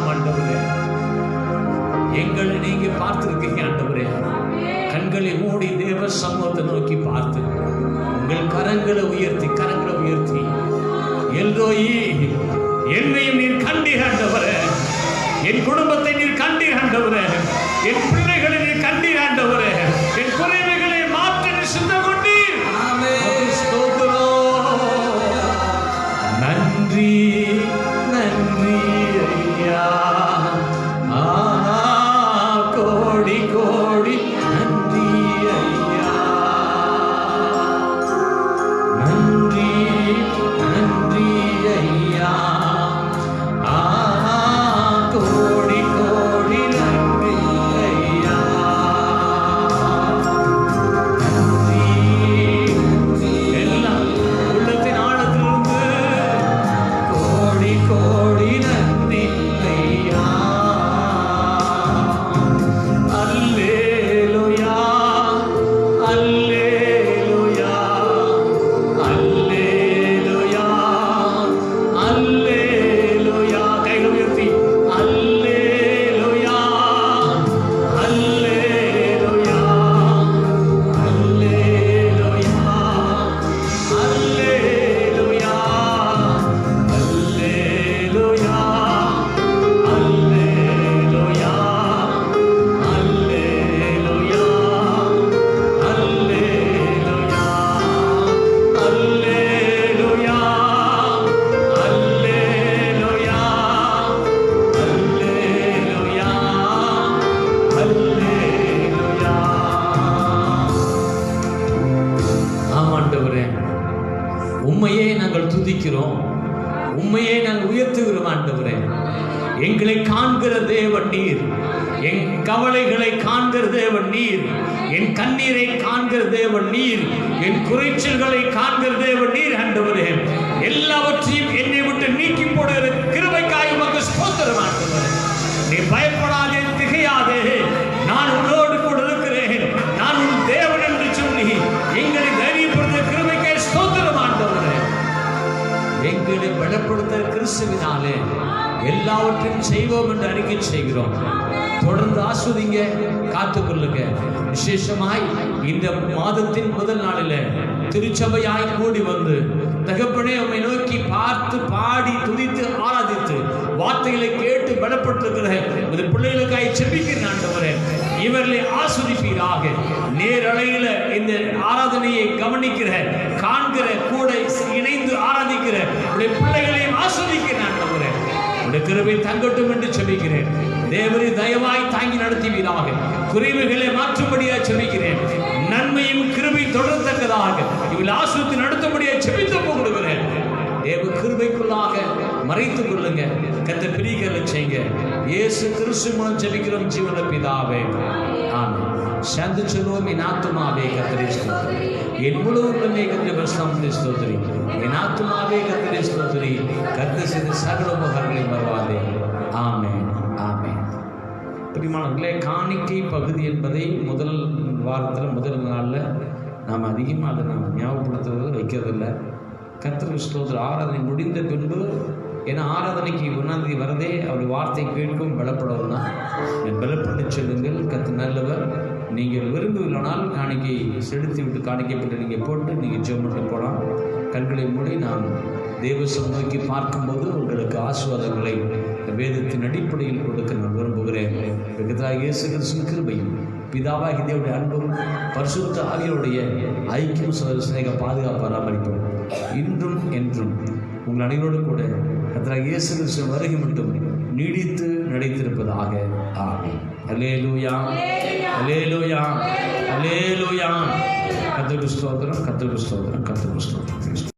C: ஆண்டவரே, எங்களை நீங்க பார்த்திருக்கீங்க ஆண்டவரே. கண்களை மூடி தேவ சமூகத்தை நோக்கி பார்த்து உங்கள் கரங்களை உயர்த்தி எல்ரோயி என்னையும் நீர் கண்டீர் ஆண்டவரே, என் குடும்பத்தை நீர் கண்டீர் ஆண்டவரே, என் பிள்ளைகளை நீர் கண்டீர் ஆண்டவரே, என் குறைவுகளை மாற்ற சித்தம் கொண்டீர். நன்றி நன்றி ஐயா, கோடி கோடி நன்றி ஐயா, நன்றி நன்றி ஐயா, கோடி கோடி நன்றி ஐயா, நன்றி. எல்லாம் உள்ளத்தின் ஆழத்திலிருந்து கோடி கோடி நன்றி ஐயா. அல்லேலூயா அல்லேலூயா அல்லேலூயா அல்லேலூயா. கைகள் உயர்த்தி அல்லேலூயா அல்லேலூயா அல்லேலூயா அல்லேலூயா அல்லேலூயா அல்லேலூயா அல்லேலூயா அல்லேலூயா அல்லேலூயா அல்லேலூயா அல்லேலூயா அல்லேலூயா. ஆமாண்டவரே, உம்மையே நாங்கள் துதிக்கிறோம், உம்மையே நாங்கள் உயர்த்துகிறோம் ஆண்டவரே. எங்களை காண்கிற தேவன் நீர், என் கவலைகளை காண்கிற தேவன் நீர், என் கண்ணீரை காண்கிற தேவன் நீர், என் குறைச்சல்களை காண்கிற தேவன் நீர் ஆண்டவரே. எல்லாவற்றையும் என்னை விட்டு நீக்கி போடுகிற கிருபைக்காய் உமக்கு ஸ்தோத்திரம் ஆண்டவரே. நீ பயப்படாதே, திகையாதே, நான் உன்னோடு கூட இருக்கிறேன், நான் உன் தேவன் என்று சொல்லி எங்களை தைரியப்படுத்த கிருபைக்காய் ஸ்தோத்திரம் ஆண்டவரே. எங்களை பலப்படுத்த கிறிஸ்துவினாலே எல்லாவற்றையும் செய்வோம் என்று அறிக்கை செய்கிறோம். தொடர்ந்து ஆஸ்வதிங்க, காத்துக்கொள்ளுங்க. விசேஷமாய் இந்த மாதத்தின் முதல் நாளில் திருச்சபையாய் கூடி வந்து தகப்பனே உம்மை நோக்கி பார்த்து பாடி துதித்து ஆராதித்து வார்த்தைகளை கேட்டு பலப்பட்டிருக்கிற இந்த பிள்ளைகளுக்காய் செபிக்கிறேன் ஆண்டவரே. இவர்களை ஆஸ்வதிப்பீராக. நேரலையில் இந்த ஆராதனையை கவனிக்கிற, காண்கிற, கூட இணைந்து ஆராதிக்கிற உடைய பிள்ளைகளையும் ஆஸ்வதிக்கிறேன் ஆண்டவரே. உடைய கிருபை தங்கட்டும் என்று செபிக்கிறேன். தேவரை தயவாய் தாங்கி நடத்துவீராக. குறைவுகளை மாற்றும்படியாக செபிக்கிறேன். நன்மையும் கிருபை தொடரத்தக்கதாக இவள் ஆசிரியத்தை நடத்தும்படியாக செபித்து போடுகிறேன். தேவ கிருபைக்குள்ளாக மறைத்துக் கொள்ளுங்க. கர்த்தர் பிரிகளை செய்யுங்க. இயேசு கிறிஸ்து மூலம் ஜெபிக்கிறோம் ஜீவன பிதாவே, ஆமென். சாந்தி சொல்லுவோம். என் ஆத்துமாவே கர்த்தரை ஸ்தோத்திரி, என் முழு உள்ளமே கர்த்தரை பரிசுத்தமாய் ஸ்தோத்திரி, என் ஆத்துமாவே கர்த்தரை ஸ்தோத்திரி, கர்த்தர் செய்த சகல உபகாரங்களையும் மறவாதே. ஆமென், ஆமென். பிரியமானவர்களே, காணிக்கை பகுதி என்பதை முதல் வாரத்தில் முதல் நாளில் நாம் அதிகமாக அதை நாம் ஞாபகப்படுத்துறது வைக்கிறதில்லை. கர்த்தருக்கு ஸ்தோத்திரம். ஆராதனை முடிந்த பின்பு ஏன்னா ஆராதனைக்கு 1ஆம் தேதி வரதே அவருடைய வார்த்தை கேட்கும் பலப்படவும் தான். பலப்பட்டு செல்லுங்கள், கர்த்தர் நல்லவர். நீங்கள் விரும்பவில்லைனால் காணிக்கை செலுத்தி விட்டு காணிக்கப்பட்டு நீங்கள் போட்டு நீங்கள் ஜெபம் போகலாம். கண்களை மூடி நாம் தேவசம் நோக்கி பார்க்கும்போது உங்களுக்கு ஆசீர்வாதங்களை வேதத்தின் அடிப்படையில் கொடுக்க நான் விரும்புகிறேன். இயேசு கிறிஸ்துவின் கிருபையும் பிதாவாகிய தேவனுடைய அன்பும் பரிசுத்த ஆவியோருடைய ஐக்கியம் சிநேக பாதுகாப்பு பராமரிப்பும் இன்றும் என்றும் உங்கள் அனைவரோடு கூட கர்த்தராகிய இயேசு கிறிஸ்துவின் வருகை மட்டும் நீடித்து நிலைத்திருப்பதாக. ஆமென். அல்லேலூயா, அல்லேலூயா, அல்லேலூயா. கர்த்தருக்கு ஸ்தோத்திரம், கர்த்தருக்கு ஸ்தோத்திரம், கர்த்தருக்கு ஸ்தோத்திரம்.